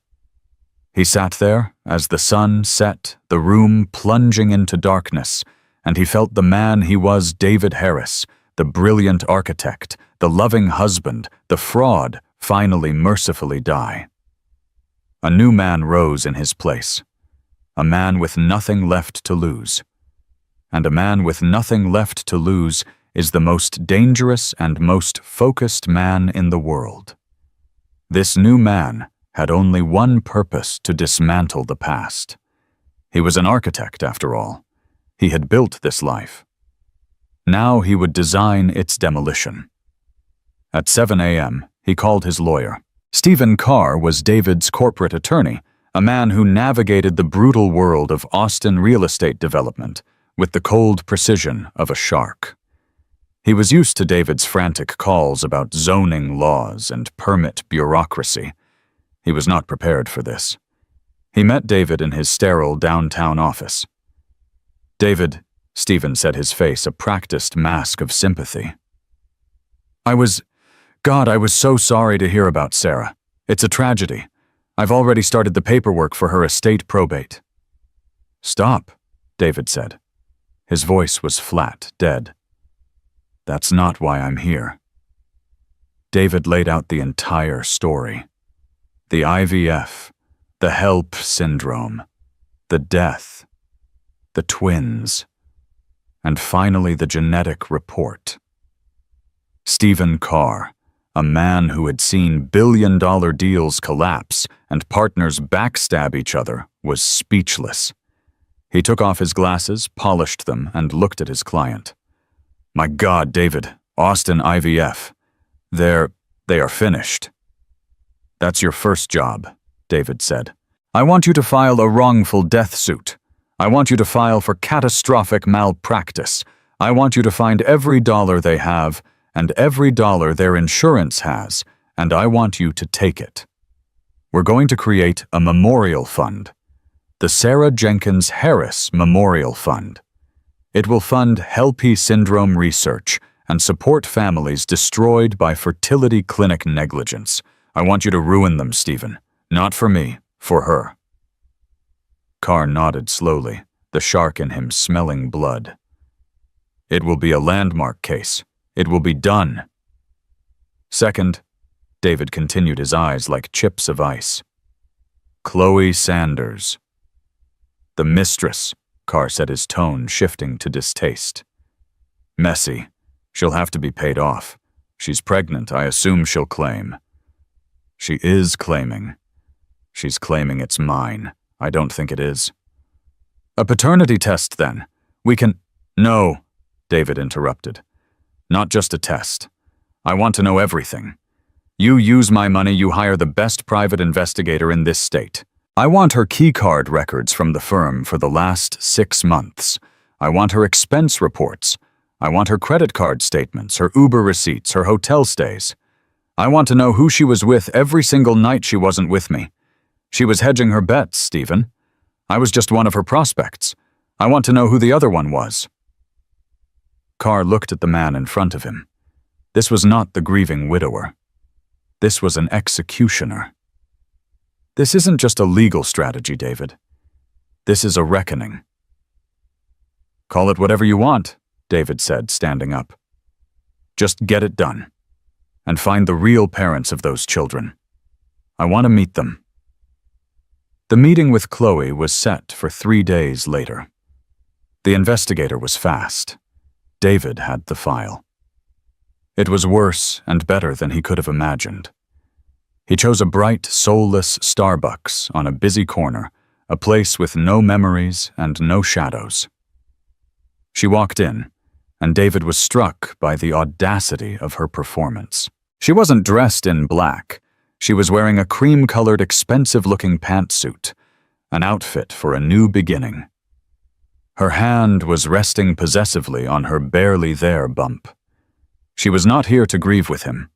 He sat there as the sun set, the room plunging into darkness, and he felt the man he was, David Harris, the brilliant architect, the loving husband, the fraud, finally mercifully die. A new man rose in his place, a man with nothing left to lose. And a man with nothing left to lose is the most dangerous and most focused man in the world. This new man had only one purpose: to dismantle the past. He was an architect, after all. He had built this life. Now he would design its demolition. At 7 a.m., he called his lawyer. Stephen Carr was David's corporate attorney, a man who navigated the brutal world of Austin real estate development with the cold precision of a shark. He was used to David's frantic calls about zoning laws and permit bureaucracy. He was not prepared for this. He met David in his sterile downtown office. "David," Stephen said, his face a practiced mask of sympathy. I was so sorry to hear about Sarah. It's a tragedy. I've already started the paperwork for her estate probate." "Stop," David said. His voice was flat, dead. "That's not why I'm here." David laid out the entire story. The IVF, the HELP syndrome, the death, the twins, and finally the genetic report. Stephen Carr, a man who had seen billion-dollar deals collapse and partners backstab each other, was speechless. He took off his glasses, polished them, and looked at his client. "My God, David, Austin IVF. They are finished." "That's your first job," David said. "I want you to file a wrongful death suit. I want you to file for catastrophic malpractice. I want you to find every dollar they have and every dollar their insurance has, and I want you to take it. We're going to create a memorial fund, the Sarah Jenkins Harris Memorial Fund. It will fund HELP syndrome research and support families destroyed by fertility clinic negligence. I want you to ruin them, Stephen. Not for me, for her." Carr nodded slowly, the shark in him smelling blood. "It will be a landmark case. It will be done." "Second," David continued, his eyes like chips of ice. "Chloe Sanders." "The mistress," Carr said, his tone shifting to distaste. "Messy. She'll have to be paid off. She's pregnant. I assume she'll claim." "She is claiming. She's claiming it's mine. I don't think it is." "A paternity test, then. We can—" "No," David interrupted. "Not just a test. I want to know everything. You use my money, you hire the best private investigator in this state. I want her keycard records from the firm for the last 6 months. I want her expense reports. I want her credit card statements, her Uber receipts, her hotel stays. I want to know who she was with every single night she wasn't with me. She was hedging her bets, Stephen. I was just one of her prospects. I want to know who the other one was." Carr looked at the man in front of him. This was not the grieving widower. This was an executioner. This isn't just a legal strategy, David. This is a reckoning. "Call it whatever you want," David said, standing up. "Just get it done. And find the real parents of those children. I want to meet them." The meeting with Chloe was set for 3 days later. The investigator was fast. David had the file. It was worse and better than he could have imagined. He chose a bright, soulless Starbucks on a busy corner, a place with no memories and no shadows. She walked in, and David was struck by the audacity of her performance. She wasn't dressed in black. She was wearing a cream-colored, expensive-looking pantsuit, an outfit for a new beginning. Her hand was resting possessively on her barely there bump. She was not here to grieve with him.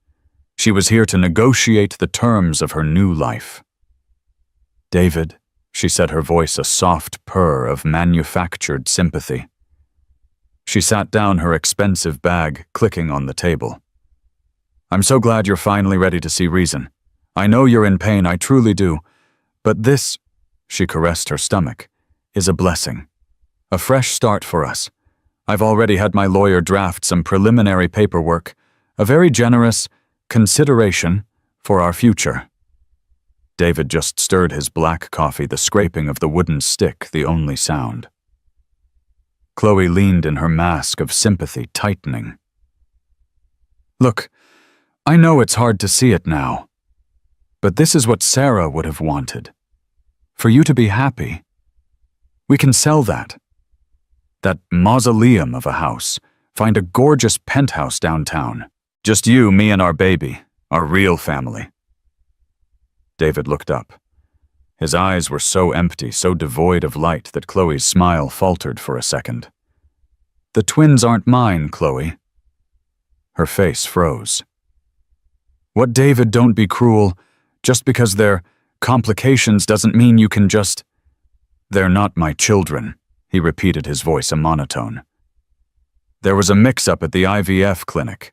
She was here to negotiate the terms of her new life. "David," she said, her voice a soft purr of manufactured sympathy. She sat down her expensive bag, clicking on the table. "I'm so glad you're finally ready to see reason. I know you're in pain, I truly do. But this," she caressed her stomach, "is a blessing. A fresh start for us. I've already had my lawyer draft some preliminary paperwork, a very generous consideration for our future." David just stirred his black coffee, the scraping of the wooden stick the only sound. Chloe leaned in her mask of sympathy, tightening. "Look, I know it's hard to see it now, but this is what Sarah would have wanted. For you to be happy. We can sell that. That mausoleum of a house, find a gorgeous penthouse downtown. Just you, me, and our baby, our real family." David looked up. His eyes were so empty, so devoid of light that Chloe's smile faltered for a second. "The twins aren't mine, Chloe." Her face froze. "What, David, don't be cruel. Just because they're complications doesn't mean you can just—" "They're not my children," he repeated, his voice a monotone. "There was a mix-up at the IVF clinic.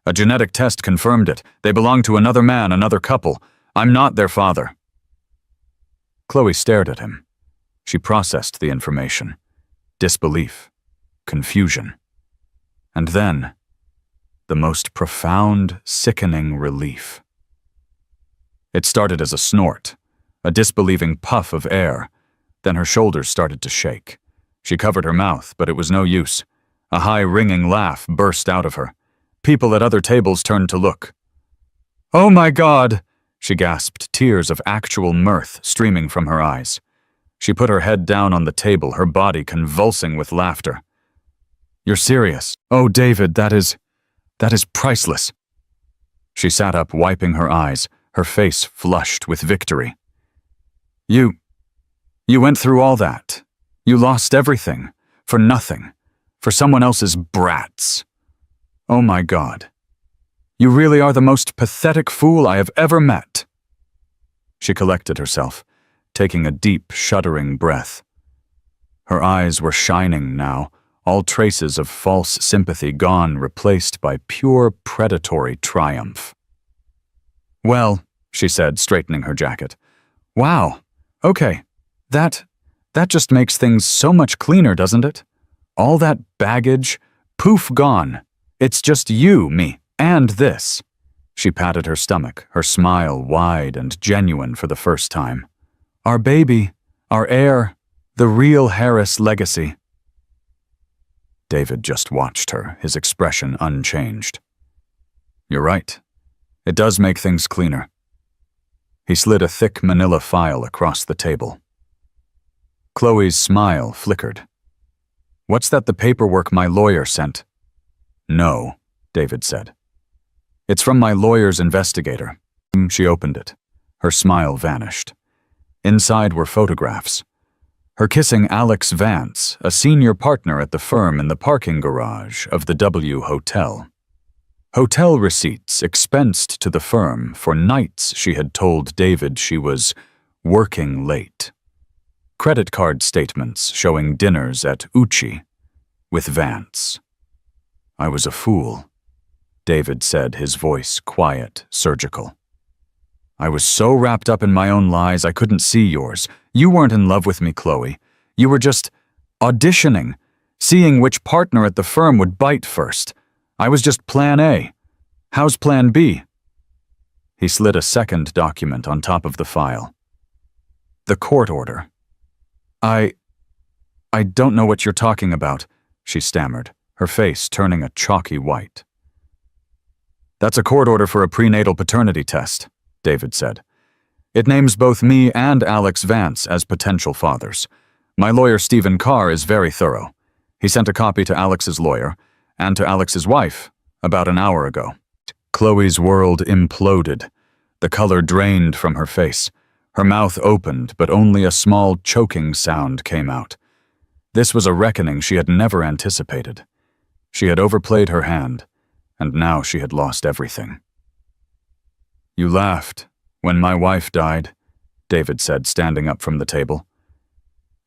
A genetic test confirmed it. They belong to another man, another couple. I'm not their father." Chloe stared at him. She processed the information. Disbelief. Confusion. And then, the most profound, sickening relief. It started as a snort, a disbelieving puff of air. Then her shoulders started to shake. She covered her mouth, but it was no use. A high, ringing laugh burst out of her. People at other tables turned to look. "Oh my God!" she gasped, tears of actual mirth streaming from her eyes. She put her head down on the table, her body convulsing with laughter. "You're serious? Oh, David, that is priceless." She sat up, wiping her eyes, her face flushed with victory. You went through all that. You lost everything, for nothing, for someone else's brats. Oh my God. You really are the most pathetic fool I have ever met." She collected herself, taking a deep, shuddering breath. Her eyes were shining now, all traces of false sympathy gone, replaced by pure predatory triumph. "Well," she said, straightening her jacket. "Wow, okay, that just makes things so much cleaner, doesn't it? All that baggage, poof, gone. It's just you, me, and this." She patted her stomach, her smile wide and genuine for the first time. "Our baby, our heir, the real Harris legacy." David just watched her, his expression unchanged. "You're right. It does make things cleaner." He slid a thick manila file across the table. Chloe's smile flickered. "What's that, the paperwork my lawyer sent?" "No," David said. "It's from my lawyer's investigator." She opened it. Her smile vanished. Inside were photographs. Her kissing Alex Vance, a senior partner at the firm, in the parking garage of the W Hotel. Hotel receipts expensed to the firm for nights she had told David she was working late. Credit card statements showing dinners at Uchi with Vance. "I was a fool," David said, his voice quiet, surgical. "I was so wrapped up in my own lies I couldn't see yours. You weren't in love with me, Chloe. You were just auditioning, seeing which partner at the firm would bite first. I was just plan A. How's plan B?" He slid a second document on top of the file. "The court order." I don't know what you're talking about," she stammered, her face turning a chalky white. That's a court order for a prenatal paternity test, David said. It names both me and Alex Vance as potential fathers. My lawyer, Stephen Carr, is very thorough. He sent a copy to Alex's lawyer and to Alex's wife about an hour ago. Chloe's world imploded. The color drained from her face. Her mouth opened, but only a small choking sound came out. This was a reckoning she had never anticipated. She had overplayed her hand, and now she had lost everything. You laughed when my wife died, David said, standing up from the table.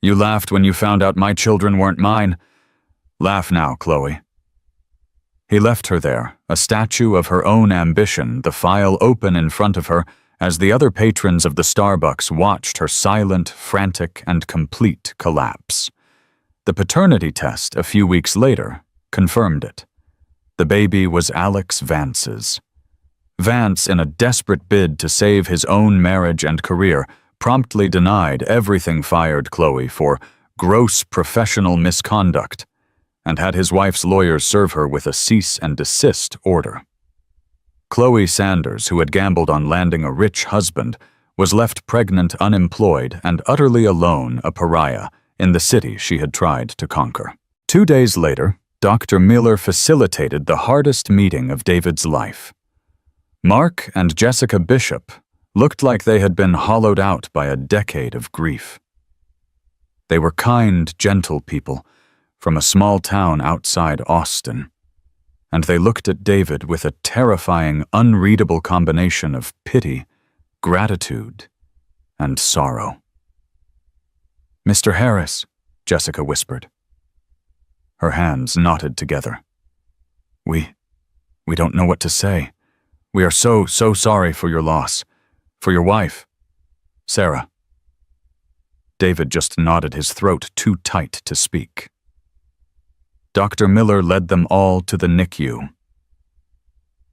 You laughed when you found out my children weren't mine. Laugh now, Chloe. He left her there, a statue of her own ambition, the file open in front of her, as the other patrons of the Starbucks watched her silent, frantic, and complete collapse. The paternity test a few weeks later confirmed it. The baby was Alex Vance's. Vance, in a desperate bid to save his own marriage and career, promptly denied everything fired Chloe for gross professional misconduct and had his wife's lawyers serve her with a cease and desist order. Chloe Sanders, who had gambled on landing a rich husband, was left pregnant, unemployed, and utterly alone, a pariah, in the city she had tried to conquer. 2 days later, Dr. Miller facilitated the hardest meeting of David's life. Mark and Jessica Bishop looked like they had been hollowed out by a decade of grief. They were kind, gentle people from a small town outside Austin, and they looked at David with a terrifying, unreadable combination of pity, gratitude, and sorrow. Mr. Harris, Jessica whispered. Her hands knotted together. We don't know what to say. We are so sorry for your loss. For your wife, Sarah. David just nodded, his throat too tight to speak. Dr. Miller led them all to the NICU.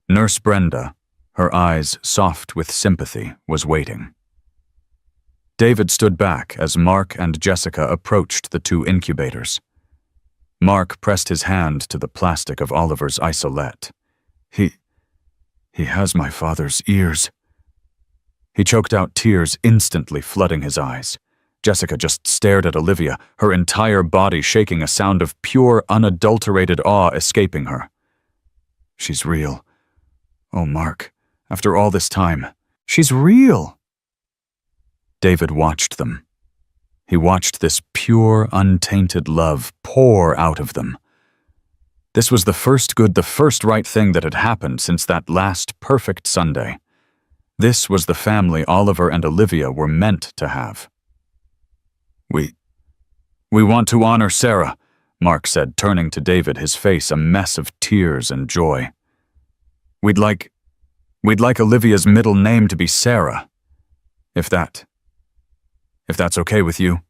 Nurse Brenda, her eyes soft with sympathy, was waiting. David stood back as Mark and Jessica approached the 2 incubators. Mark pressed his hand to the plastic of Oliver's isolette. He has my father's ears. He choked out, tears instantly flooding his eyes. Jessica just stared at Olivia, her entire body shaking, a sound of pure, unadulterated awe escaping her. She's real. Oh, Mark, after all this time, she's real. David watched them. He watched this pure, untainted love pour out of them. This was the first good, the first right thing that had happened since that last perfect Sunday. This was the family Oliver and Olivia were meant to have. We want to honor Sarah, Mark said, turning to David, his face a mess of tears and joy. We'd like Olivia's middle name to be Sarah, if that's okay with you.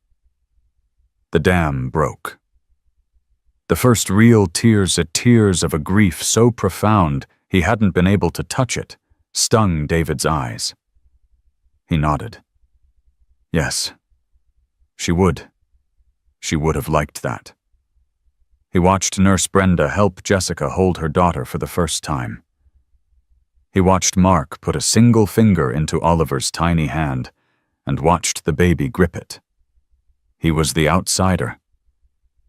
The dam broke. The first real tears of a grief so profound he hadn't been able to touch it, stung David's eyes. He nodded. Yes, she would. She would have liked that. He watched Nurse Brenda help Jessica hold her daughter for the first time. He watched Mark put a single finger into Oliver's tiny hand and watched the baby grip it. He was the outsider.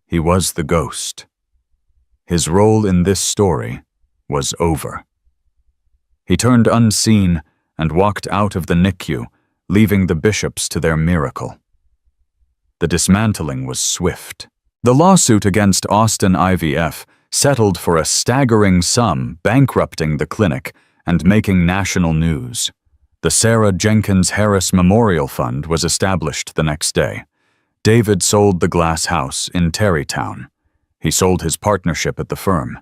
He was the ghost. His role in this story was over. He turned unseen and walked out of the NICU, leaving the Bishops to their miracle. The dismantling was swift. The lawsuit against Austin IVF settled for a staggering sum, bankrupting the clinic and making national news. The Sarah Jenkins Harris Memorial Fund was established the next day. David sold the glass house in Tarrytown. He sold his partnership at the firm.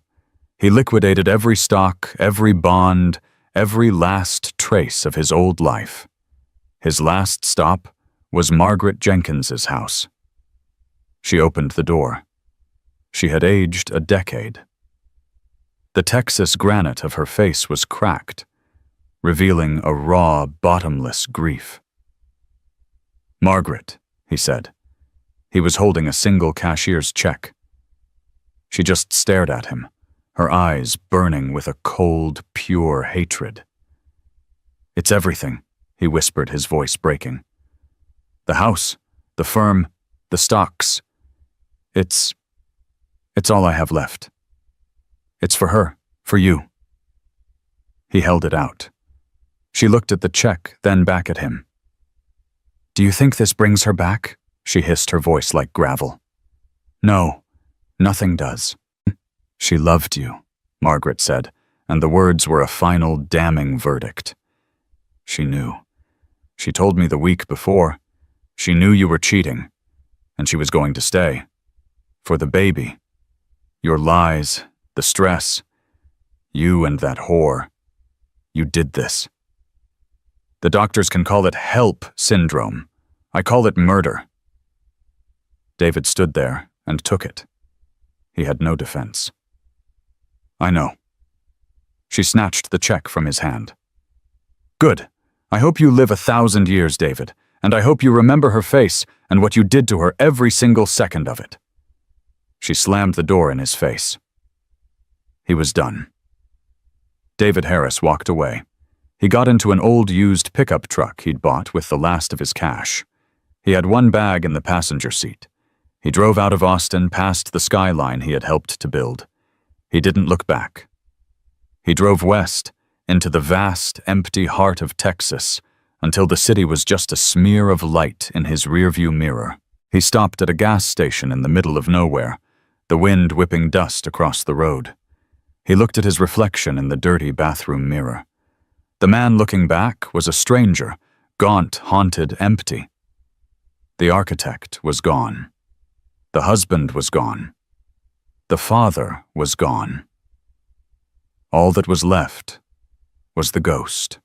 He liquidated every stock, every bond, every last trace of his old life. His last stop was Margaret Jenkins's house. She opened the door. She had aged a decade. The Texas granite of her face was cracked, revealing a raw, bottomless grief. Margaret, he said. He was holding a single cashier's check. She just stared at him, her eyes burning with a cold, pure hatred. "It's everything," he whispered, his voice breaking. "The house, the firm, the stocks. It's all I have left. It's for her, for you." He held it out. She looked at the check, then back at him. "Do you think this brings her back?" she hissed, her voice like gravel. "No, nothing does." "She loved you," Margaret said, and the words were a final, damning verdict. "She knew. She told me the week before. She knew you were cheating, and she was going to stay. For the baby. Your lies, the stress. You and that whore. You did this. The doctors can call it HELP syndrome. I call it murder." David stood there and took it. He had no defense. "I know." She snatched the check from his hand. "Good. I hope you live 1,000 years, David, and I hope you remember her face and what you did to her every single second of it." She slammed the door in his face. He was done. David Harris walked away. He got into an old used pickup truck he'd bought with the last of his cash. He had one bag in the passenger seat. He drove out of Austin past the skyline he had helped to build. He didn't look back. He drove west into the vast, empty heart of Texas until the city was just a smear of light in his rearview mirror. He stopped at a gas station in the middle of nowhere, the wind whipping dust across the road. He looked at his reflection in the dirty bathroom mirror. The man looking back was a stranger, gaunt, haunted, empty. The architect was gone. The husband was gone. The father was gone. All that was left was the ghost.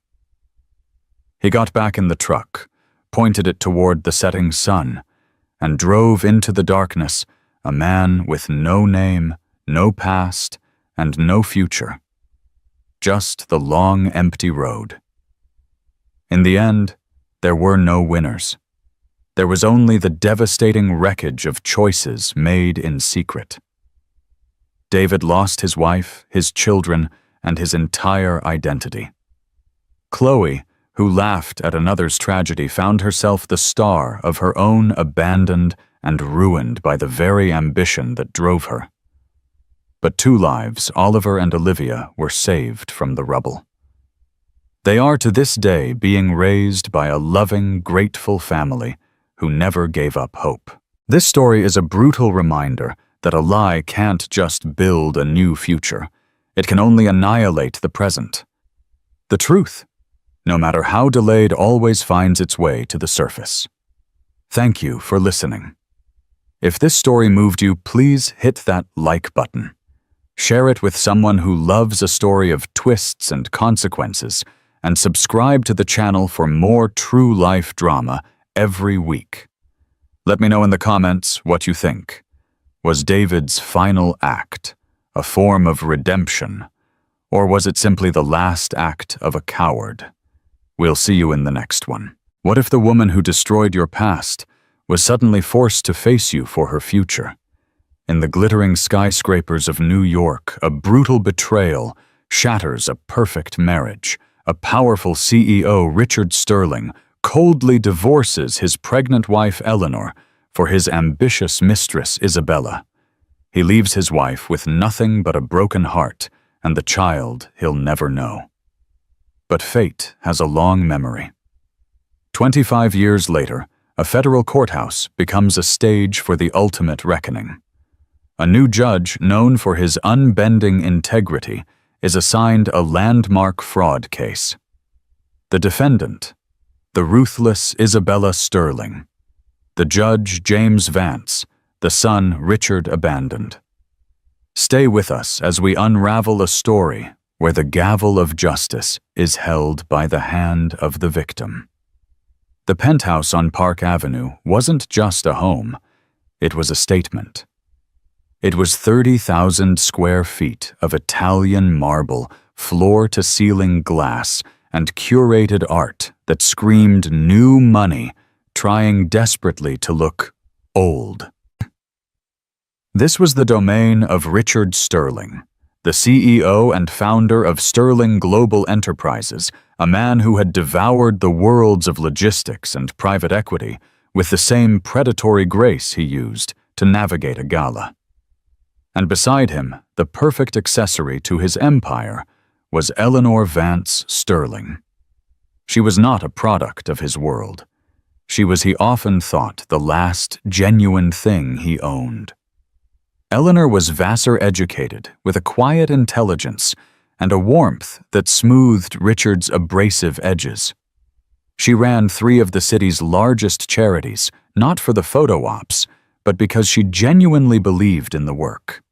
He got back in the truck, pointed it toward the setting sun, and drove into the darkness, a man with no name, no past, and no future. Just the long, empty road. In the end, there were no winners. There was only the devastating wreckage of choices made in secret. David lost his wife, his children, and his entire identity. Chloe, who laughed at another's tragedy, found herself the star of her own, abandoned and ruined by the very ambition that drove her. But two lives, Oliver and Olivia, were saved from the rubble. They are to this day being raised by a loving, grateful family who never gave up hope. This story is a brutal reminder that a lie can't just build a new future. It can only annihilate the present. The truth, no matter how delayed, always finds its way to the surface. Thank you for listening. If this story moved you, please hit that like button. Share it with someone who loves a story of twists and consequences, and subscribe to the channel for more true life drama every week. Let me know in the comments what you think. Was David's final act a form of redemption, or was it simply the last act of a coward? We'll see you in the next one. What if the woman who destroyed your past was suddenly forced to face you for her future? In the glittering skyscrapers of New York, a brutal betrayal shatters a perfect marriage. A powerful CEO, Richard Sterling, coldly divorces his pregnant wife, Eleanor, for his ambitious mistress, Isabella. He leaves his wife with nothing but a broken heart and the child he'll never know. But fate has a long memory. 25 years later, a federal courthouse becomes a stage for the ultimate reckoning. A new judge, known for his unbending integrity, is assigned a landmark fraud case. The defendant, the ruthless Isabella Sterling. The judge, James Vance. The son, Richard, abandoned. Stay with us as we unravel a story where the gavel of justice is held by the hand of the victim. The penthouse on Park Avenue wasn't just a home, it was a statement. It was 30,000 square feet of Italian marble, floor-to-ceiling glass, and curated art that screamed new money, trying desperately to look old. This was the domain of Richard Sterling, the CEO and founder of Sterling Global Enterprises, a man who had devoured the worlds of logistics and private equity with the same predatory grace he used to navigate a gala. And beside him, the perfect accessory to his empire, was Eleanor Vance Sterling. She was not a product of his world. She was, he often thought, the last genuine thing he owned. Eleanor was Vassar-educated, with a quiet intelligence and a warmth that smoothed Richard's abrasive edges. She ran 3 of the city's largest charities, not for the photo ops, but because she genuinely believed in the work.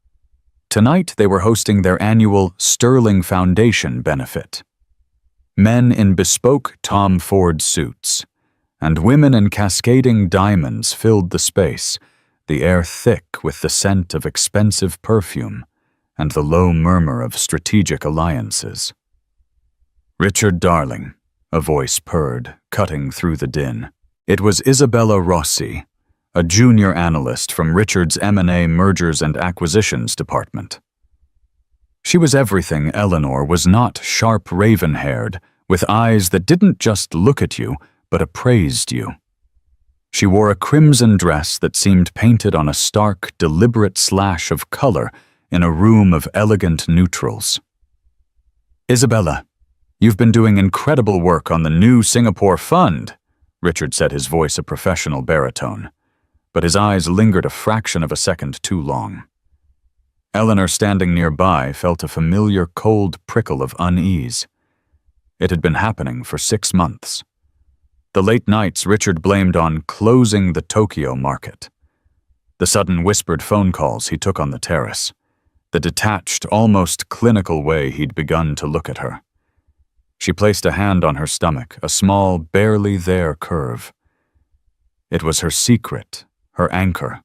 Tonight, they were hosting their annual Sterling Foundation benefit. Men in bespoke Tom Ford suits, and women in cascading diamonds filled the space, the air thick with the scent of expensive perfume and the low murmur of strategic alliances. "Richard, darling," a voice purred, cutting through the din. It was Isabella Rossi, a junior analyst from Richard's M&A Mergers and Acquisitions department. She was everything Eleanor was not: sharp raven-haired, with eyes that didn't just look at you, but appraised you. She wore a crimson dress that seemed painted on a stark, deliberate slash of color in a room of elegant neutrals. "Isabella, you've been doing incredible work on the new Singapore fund," Richard said, his voice a professional baritone, but his eyes lingered a fraction of a second too long. Eleanor, standing nearby, felt a familiar cold prickle of unease. It had been happening for 6 months. The late nights Richard blamed on closing the Tokyo market. The sudden whispered phone calls he took on the terrace. The detached, almost clinical way he'd begun to look at her. She placed a hand on her stomach, a small, barely there curve. It was her secret, her anchor.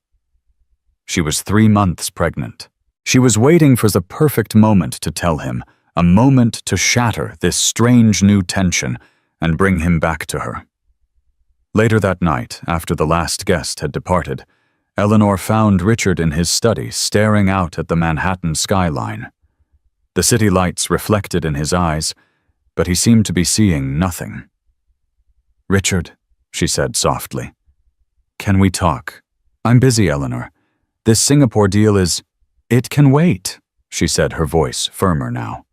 She was 3 months pregnant. She was waiting for the perfect moment to tell him, a moment to shatter this strange new tension and bring him back to her. Later that night, after the last guest had departed, Eleanor found Richard in his study, staring out at the Manhattan skyline. The city lights reflected in his eyes, but he seemed to be seeing nothing. "Richard," she said softly, "can we talk?" "I'm busy, Eleanor. This Singapore deal is—" "It can wait," she said, her voice firmer now.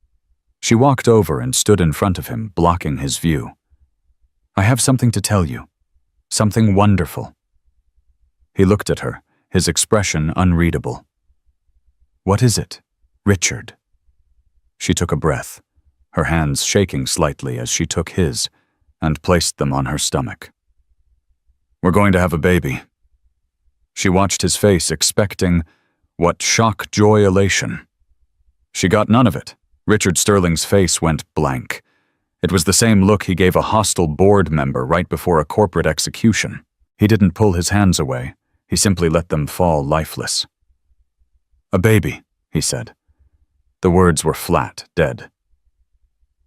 She walked over and stood in front of him, blocking his view. "I have something to tell you. Something wonderful." He looked at her, his expression unreadable. "What is it, Richard?" She took a breath, her hands shaking slightly as she took his and placed them on her stomach. "We're going to have a baby." She watched his face, expecting, what, shock, joy, elation. She got none of it. Richard Sterling's face went blank. It was the same look he gave a hostile board member right before a corporate execution. He didn't pull his hands away. He simply let them fall lifeless. "A baby," he said. The words were flat, dead.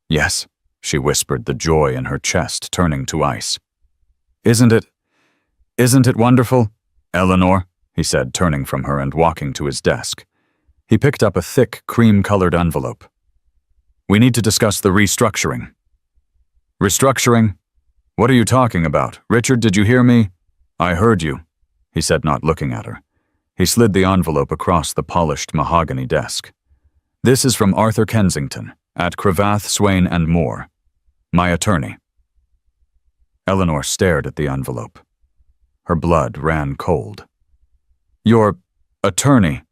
"Yes," she whispered, the joy in her chest turning to ice. Isn't it wonderful, Eleanor?" he said, turning from her and walking to his desk. He picked up a thick, cream-colored envelope. "We need to discuss the restructuring." "Restructuring? What are you talking about? Richard, did you hear me?" "I heard you," he said, not looking at her. He slid the envelope across the polished mahogany desk. "This is from Arthur Kensington, at Cravath, Swain and Moore. My attorney." Eleanor stared at the envelope. Her blood ran cold. "Your attorney?"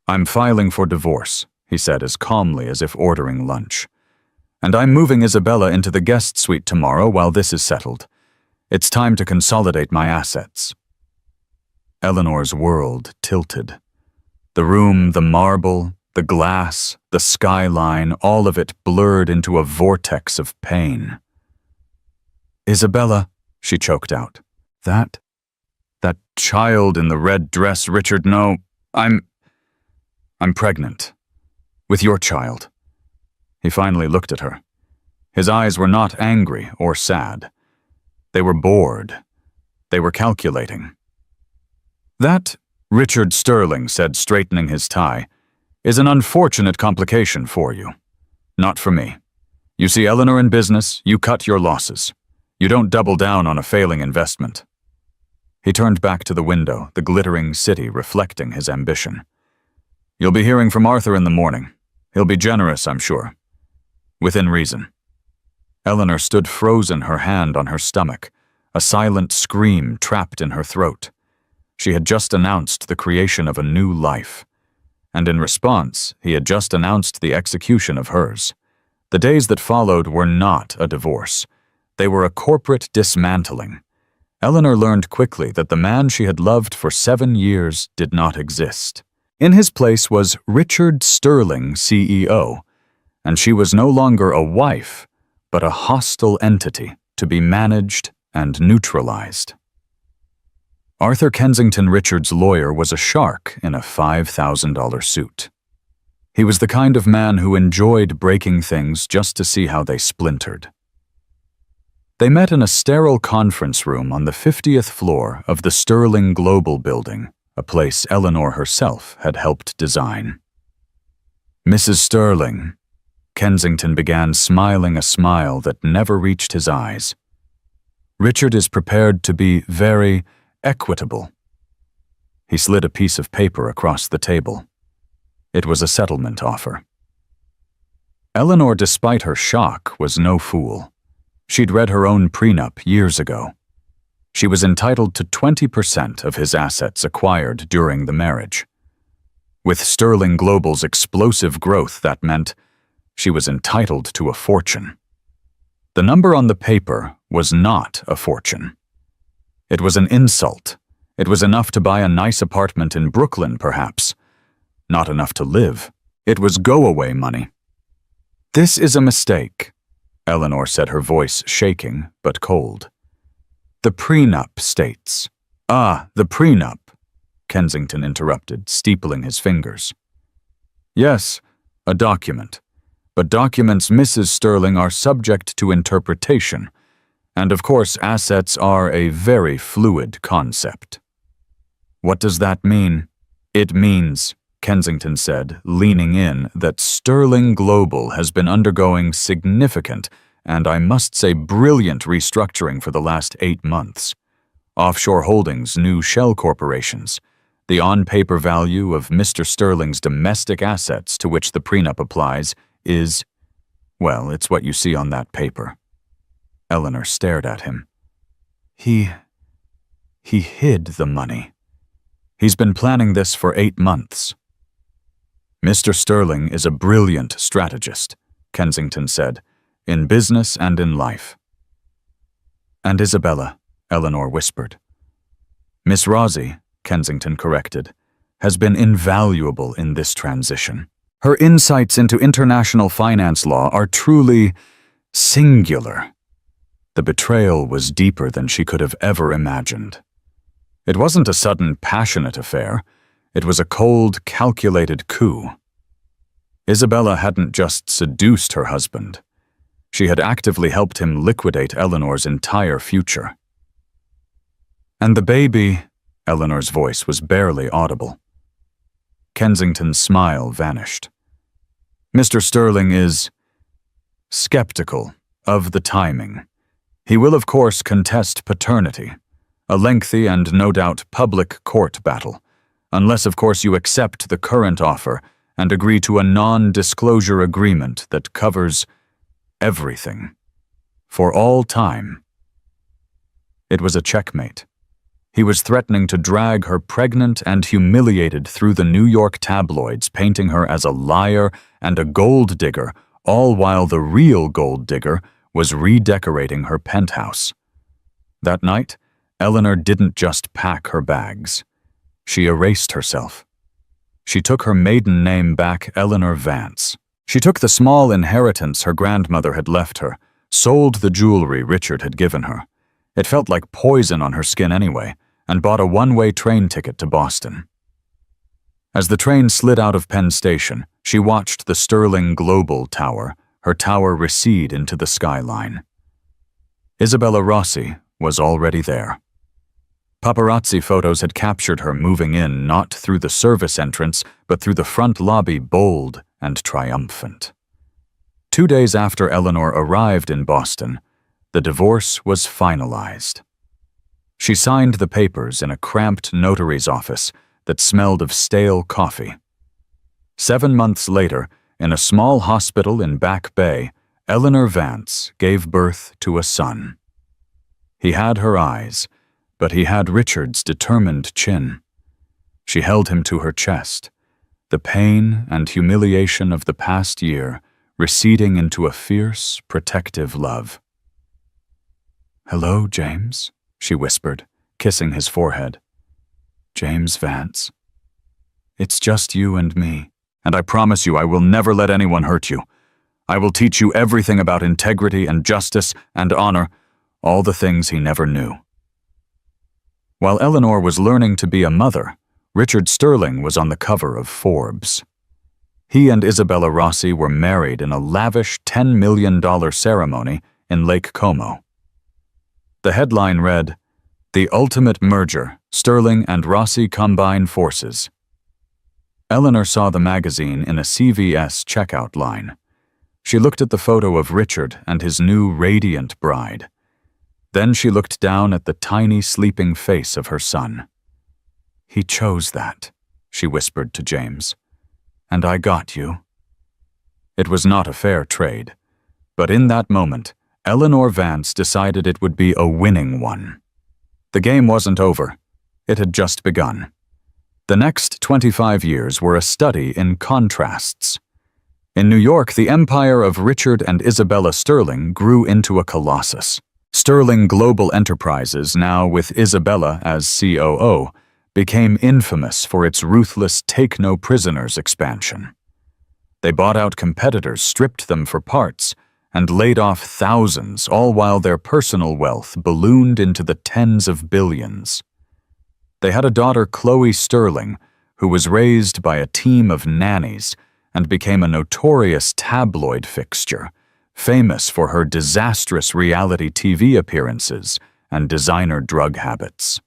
"I'm filing for divorce," he said as calmly as if ordering lunch. "And I'm moving Isabella into the guest suite tomorrow while this is settled. It's time to consolidate my assets." Eleanor's world tilted. The room, the marble, the glass, the skyline, all of it blurred into a vortex of pain. "Isabella," she choked out. That child in the red dress, Richard, no, I'm pregnant. With your child." He finally looked at her. His eyes were not angry or sad. They were bored. They were calculating. "That," Richard Sterling said, straightening his tie, is an unfortunate complication for you. Not for me. You see Eleanor in business, you cut your losses. You don't double down on a failing investment." He turned back to the window, the glittering city reflecting his ambition. "You'll be hearing from Arthur in the morning. He'll be generous, I'm sure. Within reason." Eleanor stood frozen, her hand on her stomach, a silent scream trapped in her throat. She had just announced the creation of a new life. And in response, he had just announced the execution of hers. The days that followed were not a divorce. They were a corporate dismantling. Eleanor learned quickly that the man she had loved for 7 years did not exist. In his place was Richard Sterling, CEO, and she was no longer a wife, but a hostile entity to be managed and neutralized. Arthur Kensington Richards' lawyer was a shark in a $5,000 suit. He was the kind of man who enjoyed breaking things just to see how they splintered. They met in a sterile conference room on the 50th floor of the Sterling Global building, a place Eleanor herself had helped design. "Mrs. Sterling," Kensington began, smiling a smile that never reached his eyes. "Richard is prepared to be very equitable." He slid a piece of paper across the table. It was a settlement offer. Eleanor, despite her shock, was no fool. She'd read her own prenup years ago. She was entitled to 20% of his assets acquired during the marriage. With Sterling Global's explosive growth, that meant she was entitled to a fortune. The number on the paper was not a fortune. It was an insult. It was enough to buy a nice apartment in Brooklyn, perhaps. Not enough to live. It was go-away money. "This is a mistake," Eleanor said, her voice shaking but cold. "The prenup states—" "Ah, the prenup," Kensington interrupted, steepling his fingers. "Yes, a document. But documents, Mrs. Sterling, are subject to interpretation, and of course assets are a very fluid concept." "What does that mean?" "It means," Kensington said, leaning in, "that Sterling Global has been undergoing significant, and I must say brilliant restructuring for the last 8 months. Offshore holdings, new shell corporations. The on-paper value of Mr. Sterling's domestic assets to which the prenup applies is, well, it's what you see on that paper." Eleanor stared at him. He hid the money. He's been planning this for 8 months. "Mr. Sterling is a brilliant strategist," Kensington said, "in business and in life." "And Isabella," Eleanor whispered. "Miss Rosie," Kensington corrected, "has been invaluable in this transition. Her insights into international finance law are truly singular." The betrayal was deeper than she could have ever imagined. It wasn't a sudden, passionate affair. It was a cold, calculated coup. Isabella hadn't just seduced her husband. She had actively helped him liquidate Eleanor's entire future. "And the baby," Eleanor's voice was barely audible. Kensington's smile vanished. "Mr. Sterling is skeptical of the timing. He will, of course, contest paternity, a lengthy and no doubt public court battle, unless, of course, you accept the current offer and agree to a non-disclosure agreement that covers everything, for all time." It was a checkmate. He was threatening to drag her pregnant and humiliated through the New York tabloids, painting her as a liar and a gold digger, all while the real gold digger was redecorating her penthouse. That night, Eleanor didn't just pack her bags. She erased herself. She took her maiden name back, Eleanor Vance. She took the small inheritance her grandmother had left her, sold the jewelry Richard had given her. It felt like poison on her skin anyway, and bought a one-way train ticket to Boston. As the train slid out of Penn Station, she watched the Sterling Global Tower, her tower recede into the skyline. Isabella Rossi was already there. Paparazzi photos had captured her moving in not through the service entrance, but through the front lobby, bold and triumphant. 2 days after Eleanor arrived in Boston, the divorce was finalized. She signed the papers in a cramped notary's office that smelled of stale coffee. 7 months later, in a small hospital in Back Bay, Eleanor Vance gave birth to a son. He had her eyes, but he had Richard's determined chin. She held him to her chest, the pain and humiliation of the past year receding into a fierce, protective love. "Hello, James," she whispered, kissing his forehead. "James Vance. It's just you and me, and I promise you I will never let anyone hurt you. I will teach you everything about integrity and justice and honor, all the things he never knew." While Eleanor was learning to be a mother, Richard Sterling was on the cover of Forbes. He and Isabella Rossi were married in a lavish $10 million ceremony in Lake Como. The headline read, "The Ultimate Merger, Sterling and Rossi Combine Forces." Eleanor saw the magazine in a CVS checkout line. She looked at the photo of Richard and his new radiant bride. Then she looked down at the tiny sleeping face of her son. "He chose that," she whispered to James. "And I got you." It was not a fair trade, but in that moment, Eleanor Vance decided it would be a winning one. The game wasn't over. It had just begun. The next 25 years were a study in contrasts. In New York, the empire of Richard and Isabella Sterling grew into a colossus. Sterling Global Enterprises, now with Isabella as COO, became infamous for its ruthless take-no-prisoners expansion. They bought out competitors, stripped them for parts, and laid off thousands, all while their personal wealth ballooned into the tens of billions. They had a daughter, Chloe Sterling, who was raised by a team of nannies and became a notorious tabloid fixture, famous for her disastrous reality TV appearances and designer drug habits.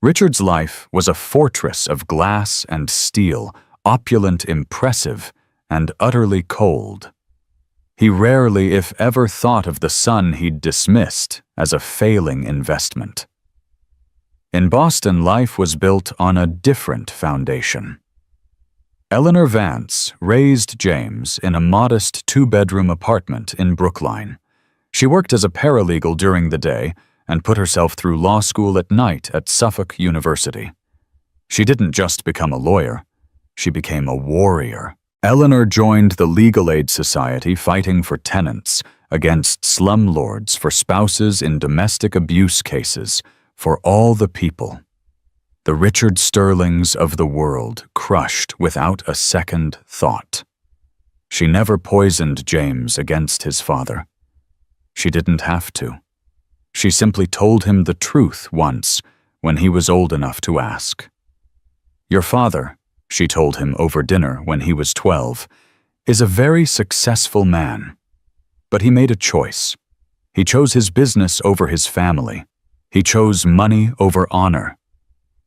Richard's life was a fortress of glass and steel, opulent, impressive, and utterly cold. He rarely, if ever, thought of the son he'd dismissed as a failing investment. In Boston, life was built on a different foundation. Eleanor Vance raised James in a modest 2-bedroom apartment in Brookline. She worked as a paralegal during the day and put herself through law school at night at Suffolk University. She didn't just become a lawyer, she became a warrior. Eleanor joined the Legal Aid Society fighting for tenants, against slumlords, for spouses in domestic abuse cases, for all the people. The Richard Sterlings of the world, crushed without a second thought. She never poisoned James against his father. She didn't have to. She simply told him the truth once, when he was old enough to ask. "Your father," she told him over dinner when he was 12, "is a very successful man. But he made a choice. He chose his business over his family. He chose money over honor.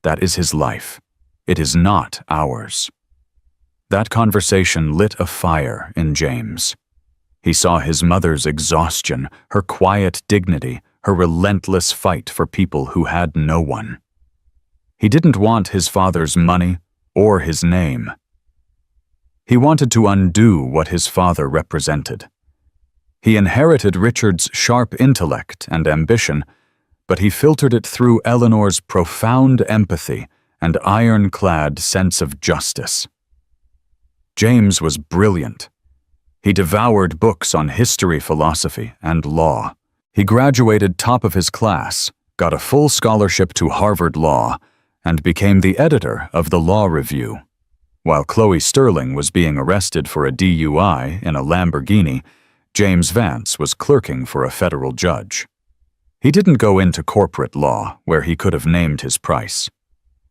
That is his life. It is not ours." That conversation lit a fire in James. He saw his mother's exhaustion, her quiet dignity, her relentless fight for people who had no one. He didn't want his father's money or his name. He wanted to undo what his father represented. He inherited Richard's sharp intellect and ambition, but he filtered it through Eleanor's profound empathy and ironclad sense of justice. James was brilliant. He devoured books on history, philosophy, and law. He graduated top of his class, got a full scholarship to Harvard Law, and became the editor of the Law Review. While Chloe Sterling was being arrested for a DUI in a Lamborghini, James Vance was clerking for a federal judge. He didn't go into corporate law, where he could have named his price.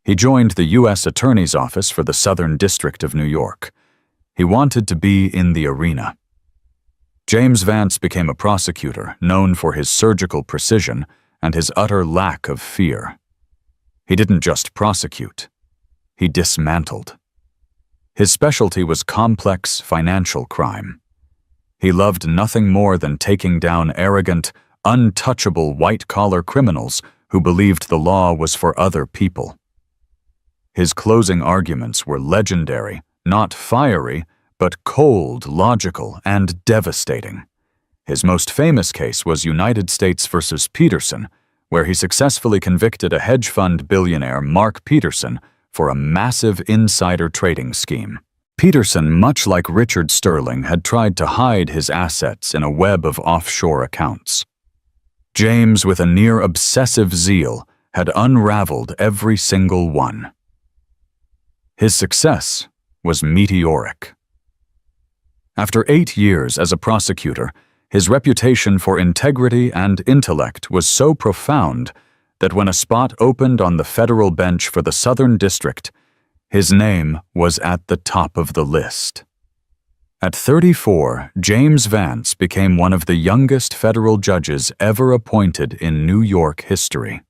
He joined the U.S. Attorney's Office for the Southern District of New York. He wanted to be in the arena. James Vance became a prosecutor known for his surgical precision and his utter lack of fear. He didn't just prosecute, he dismantled. His specialty was complex financial crime. He loved nothing more than taking down arrogant, untouchable white-collar criminals who believed the law was for other people. His closing arguments were legendary, not fiery, but cold, logical, and devastating. His most famous case was United States versus Peterson, where he successfully convicted a hedge fund billionaire, Mark Peterson, for a massive insider trading scheme. Peterson, much like Richard Sterling, had tried to hide his assets in a web of offshore accounts. James, with a near-obsessive zeal, had unraveled every single one. His success was meteoric. After 8 years as a prosecutor, his reputation for integrity and intellect was so profound that when a spot opened on the federal bench for the Southern District, his name was at the top of the list. At 34, James Vance became one of the youngest federal judges ever appointed in New York history.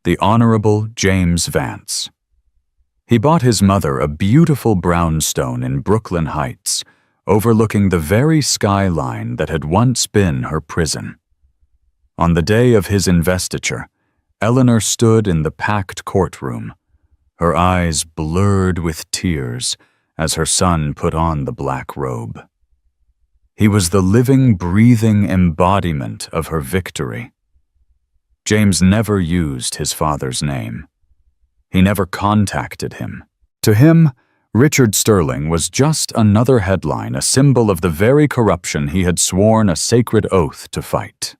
The Honorable James Vance. He bought his mother a beautiful brownstone in Brooklyn Heights, overlooking the very skyline that had once been her prison. On the day of his investiture, Eleanor stood in the packed courtroom, her eyes blurred with tears as her son put on the black robe. He was the living, breathing embodiment of her victory. James never used his father's name. He never contacted him. To him, Richard Sterling was just another headline, a symbol of the very corruption he had sworn a sacred oath to fight.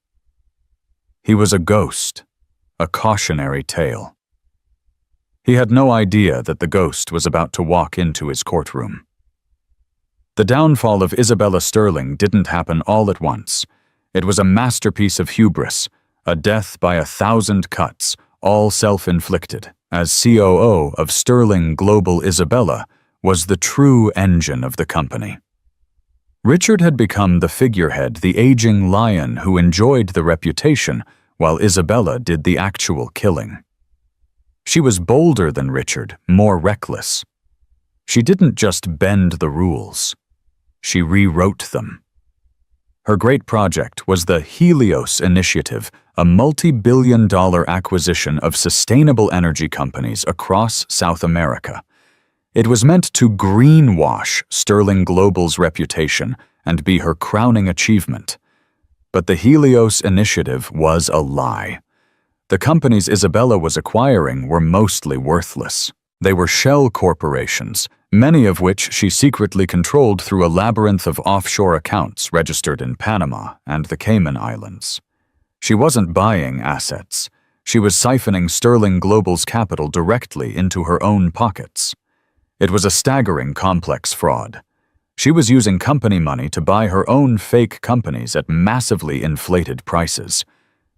He was a ghost, a cautionary tale. He had no idea that the ghost was about to walk into his courtroom. The downfall of Isabella Sterling didn't happen all at once. It was a masterpiece of hubris, a death by 1,000 cuts, all self-inflicted, as COO of Sterling Global. Isabella was the true engine of the company. Richard had become the figurehead, the aging lion who enjoyed the reputation, while Isabella did the actual killing. She was bolder than Richard, more reckless. She didn't just bend the rules. She rewrote them. Her great project was the Helios Initiative, a multi-billion-dollar acquisition of sustainable energy companies across South America. It was meant to greenwash Sterling Global's reputation and be her crowning achievement. But the Helios Initiative was a lie. The companies Isabella was acquiring were mostly worthless. They were shell corporations, many of which she secretly controlled through a labyrinth of offshore accounts registered in Panama and the Cayman Islands. She wasn't buying assets. She was siphoning Sterling Global's capital directly into her own pockets. It was a staggering, complex fraud. She was using company money to buy her own fake companies at massively inflated prices.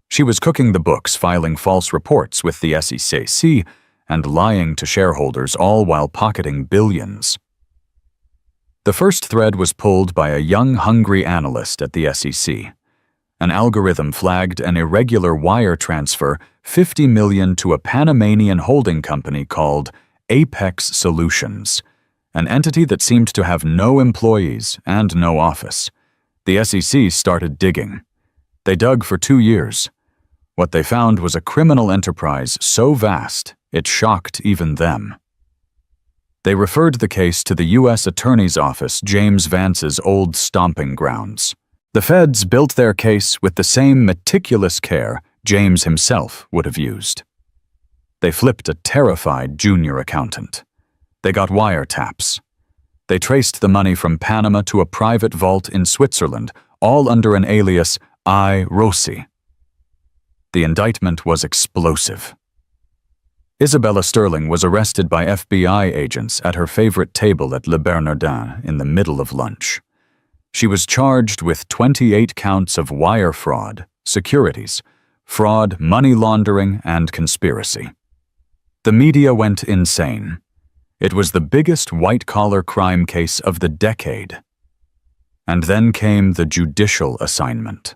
She was cooking the books, filing false reports with the SEC, and lying to shareholders, all while pocketing billions. The first thread was pulled by a young, hungry analyst at the SEC. An algorithm flagged an irregular wire transfer, $50 million, to a Panamanian holding company called Apex Solutions, an entity that seemed to have no employees and no office. The SEC started digging. They dug for 2 years. What they found was a criminal enterprise so vast it shocked even them. They referred the case to the U.S. Attorney's Office, James Vance's old stomping grounds. The feds built their case with the same meticulous care James himself would have used. They flipped a terrified junior accountant. They got wiretaps. They traced the money from Panama to a private vault in Switzerland, all under an alias I. Rossi. The indictment was explosive. Isabella Sterling was arrested by FBI agents at her favorite table at Le Bernardin in the middle of lunch. She was charged with 28 counts of wire fraud, securities, fraud, money laundering, and conspiracy. The media went insane. It was the biggest white-collar crime case of the decade. And then came the judicial assignment.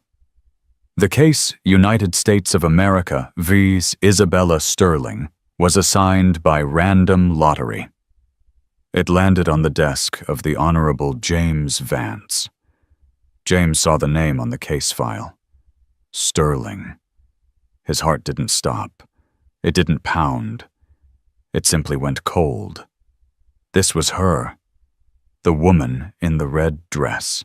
The case, United States of America vs. Isabella Sterling, was assigned by random lottery. It landed on the desk of the Honorable James Vance. James saw the name on the case file. Sterling. His heart didn't stop. It didn't pound. It simply went cold. This was her. The woman in the red dress.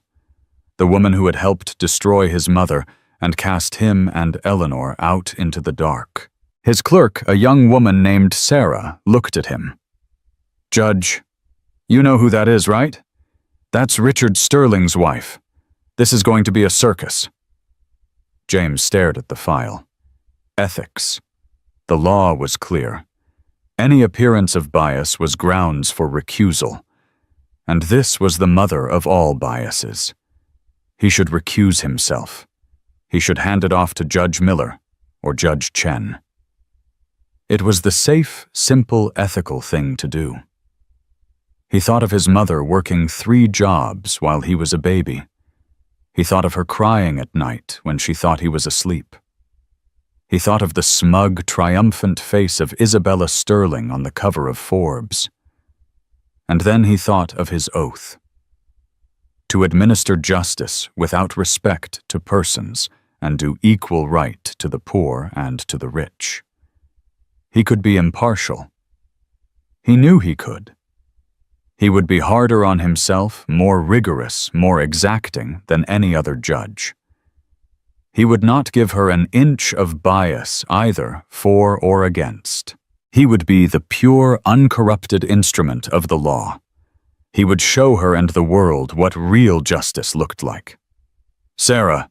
The woman who had helped destroy his mother and cast him and Eleanor out into the dark. His clerk, a young woman named Sarah, looked at him. "Judge, you know who that is, right? That's Richard Sterling's wife. This is going to be a circus." James stared at the file. Ethics. The law was clear. Any appearance of bias was grounds for recusal. And this was the mother of all biases. He should recuse himself. He should hand it off to Judge Miller or Judge Chen. It was the safe, simple, ethical thing to do. He thought of his mother working 3 jobs while he was a baby. He thought of her crying at night when she thought he was asleep. He thought of the smug, triumphant face of Isabella Sterling on the cover of Forbes. And then he thought of his oath. To administer justice without respect to persons and do equal right to the poor and to the rich. He could be impartial. He knew he could. He would be harder on himself, more rigorous, more exacting than any other judge. He would not give her an inch of bias either for or against. He would be the pure, uncorrupted instrument of the law. He would show her and the world what real justice looked like. "Sarah,"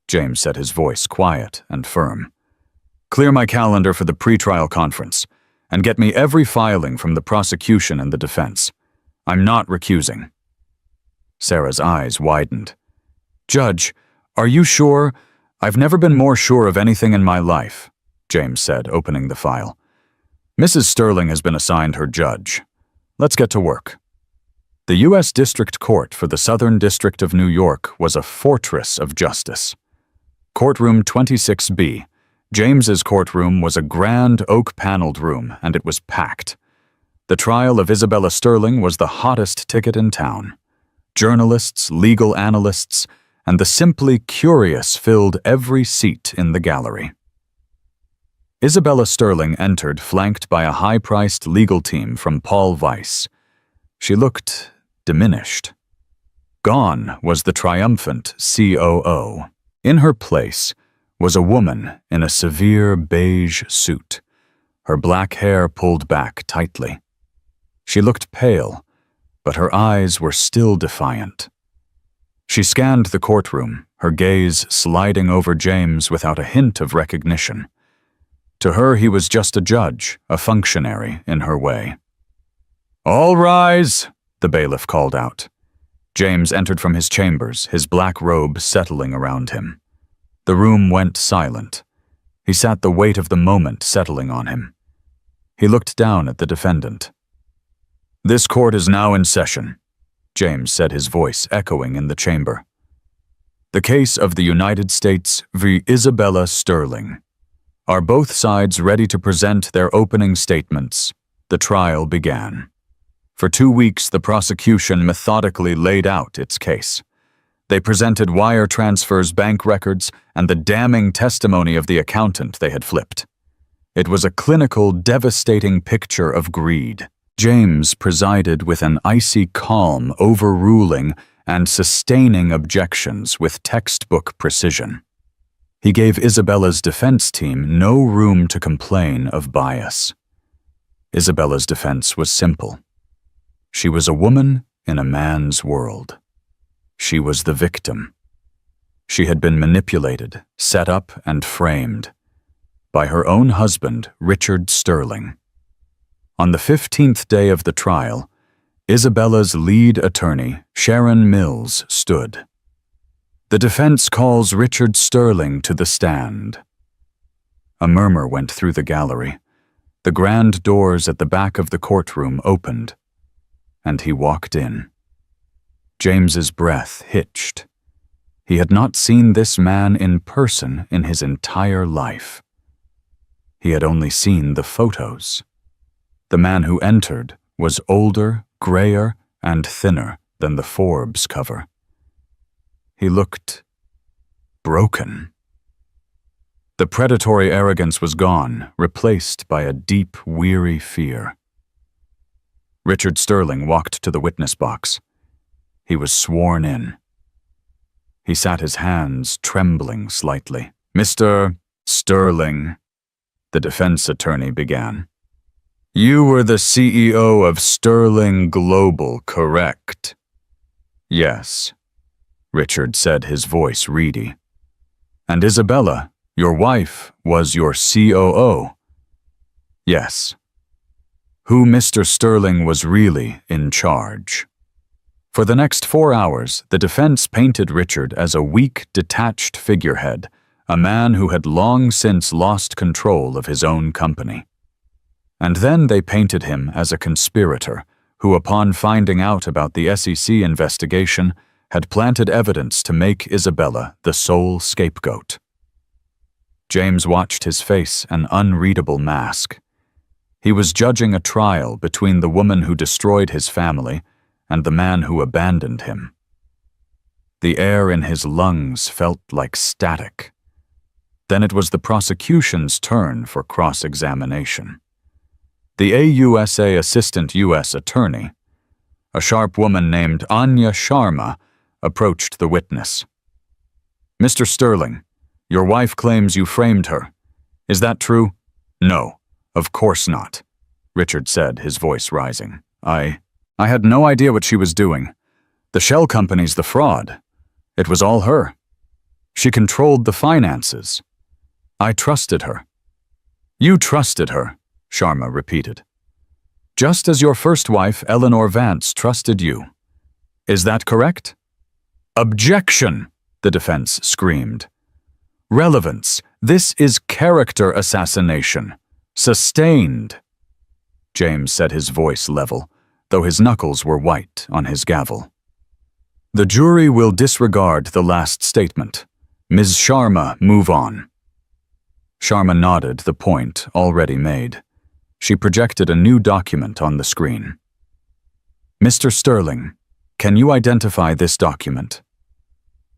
James said, his voice quiet and firm, "clear my calendar for the pretrial conference and get me every filing from the prosecution and the defense. I'm not recusing." Sarah's eyes widened. "Judge, are you sure?" "I've never been more sure of anything in my life," James said, opening the file. "Mrs. Sterling has been assigned her judge. Let's get to work." The U.S. District Court for the Southern District of New York was a fortress of justice. Courtroom 26B. James's courtroom was a grand oak-paneled room, and it was packed. The trial of Isabella Sterling was the hottest ticket in town. Journalists, legal analysts, and the simply curious filled every seat in the gallery. Isabella Sterling entered flanked by a high-priced legal team from Paul Weiss. She looked diminished. Gone was the triumphant COO. In her place was a woman in a severe beige suit, her black hair pulled back tightly. She looked pale, but her eyes were still defiant. She scanned the courtroom, her gaze sliding over James without a hint of recognition. To her, he was just a judge, a functionary in her way. "All rise," the bailiff called out. James entered from his chambers, his black robe settling around him. The room went silent. He sat, the weight of the moment settling on him. He looked down at the defendant. "This court is now in session," James said, his voice echoing in the chamber. "The case of the United States v. Isabella Sterling. Are both sides ready to present their opening statements?" The trial began. For 2 weeks, the prosecution methodically laid out its case. They presented wire transfers, bank records, and the damning testimony of the accountant they had flipped. It was a clinical, devastating picture of greed. James presided with an icy calm, overruling and sustaining objections with textbook precision. He gave Isabella's defense team no room to complain of bias. Isabella's defense was simple. She was a woman in a man's world. She was the victim. She had been manipulated, set up, and framed by her own husband, Richard Sterling. On the 15th day of the trial, Isabella's lead attorney, Sharon Mills, stood. "The defense calls Richard Sterling to the stand." A murmur went through the gallery. The grand doors at the back of the courtroom opened, and he walked in. James's breath hitched. He had not seen this man in person in his entire life. He had only seen the photos. The man who entered was older, grayer, and thinner than the Forbes cover. He looked broken. The predatory arrogance was gone, replaced by a deep, weary fear. Richard Sterling walked to the witness box. He was sworn in. He sat his hands trembling slightly. "Mr. Sterling," the defense attorney began. "You were the CEO of Sterling Global, correct?" "Yes," Richard said, his voice reedy. "And Isabella, your wife, was your COO?" "Yes." Who Mr. Sterling was really in charge. For the next 4 hours, the defense painted Richard as a weak, detached figurehead, a man who had long since lost control of his own company. And then they painted him as a conspirator who, upon finding out about the SEC investigation, had planted evidence to make Isabella the sole scapegoat. James watched his face an unreadable mask. He was judging a trial between the woman who destroyed his family and the man who abandoned him. The air in his lungs felt like static. Then it was the prosecution's turn for cross-examination. The AUSA Assistant U.S. Attorney, a sharp woman named Anya Sharma, approached the witness. "Mr. Sterling, your wife claims you framed her. Is that true?" "No, of course not," Richard said, his voice rising. I had no idea what she was doing. The shell company's the fraud. It was all her. She controlled the finances. I trusted her." "You trusted her," Sharma repeated. "Just as your first wife, Eleanor Vance, trusted you. Is that correct?" "Objection!" the defense screamed. "Relevance. This is character assassination. Sustained." James said, his voice level, though his knuckles were white on his gavel. "The jury will disregard the last statement. Ms. Sharma, move on." Sharma nodded, the point already made. She projected a new document on the screen. "Mr. Sterling, can you identify this document?"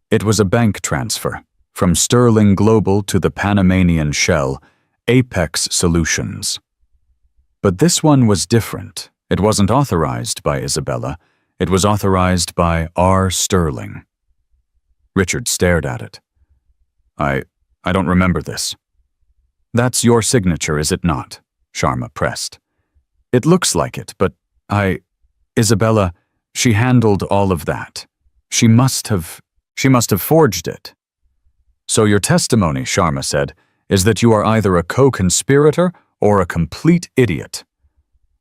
It was a bank transfer from Sterling Global to the Panamanian shell, Apex Solutions. But this one was different. It wasn't authorized by Isabella. It was authorized by R. Sterling. Richard stared at it. I don't remember this." "That's your signature, is it not?" Sharma pressed. "It looks like it, but Isabella, she handled all of that. She must have forged it." "So your testimony," Sharma said, "is that you are either a co-conspirator or a complete idiot.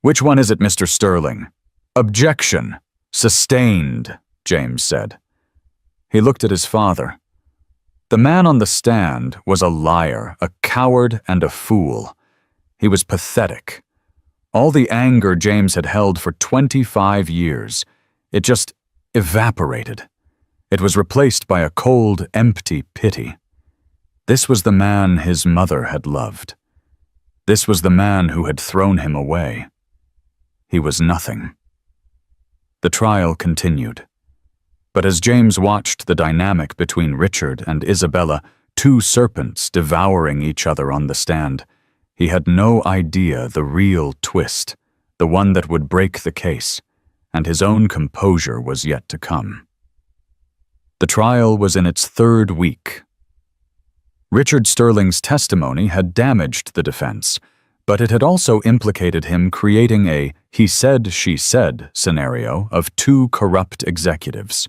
Which one is it, Mr. Sterling?" "Objection. Sustained," James said. He looked at his father. The man on the stand was a liar, a coward, and a fool. He was pathetic. All the anger James had held for 25 years, it just evaporated. It was replaced by a cold, empty pity. This was the man his mother had loved. This was the man who had thrown him away. He was nothing. The trial continued. But as James watched the dynamic between Richard and Isabella, two serpents devouring each other on the stand, he had no idea the real twist, the one that would break the case, and his own composure was yet to come. The trial was in its 3rd week. Richard Sterling's testimony had damaged the defense, but it had also implicated him creating a he said, she said scenario of two corrupt executives.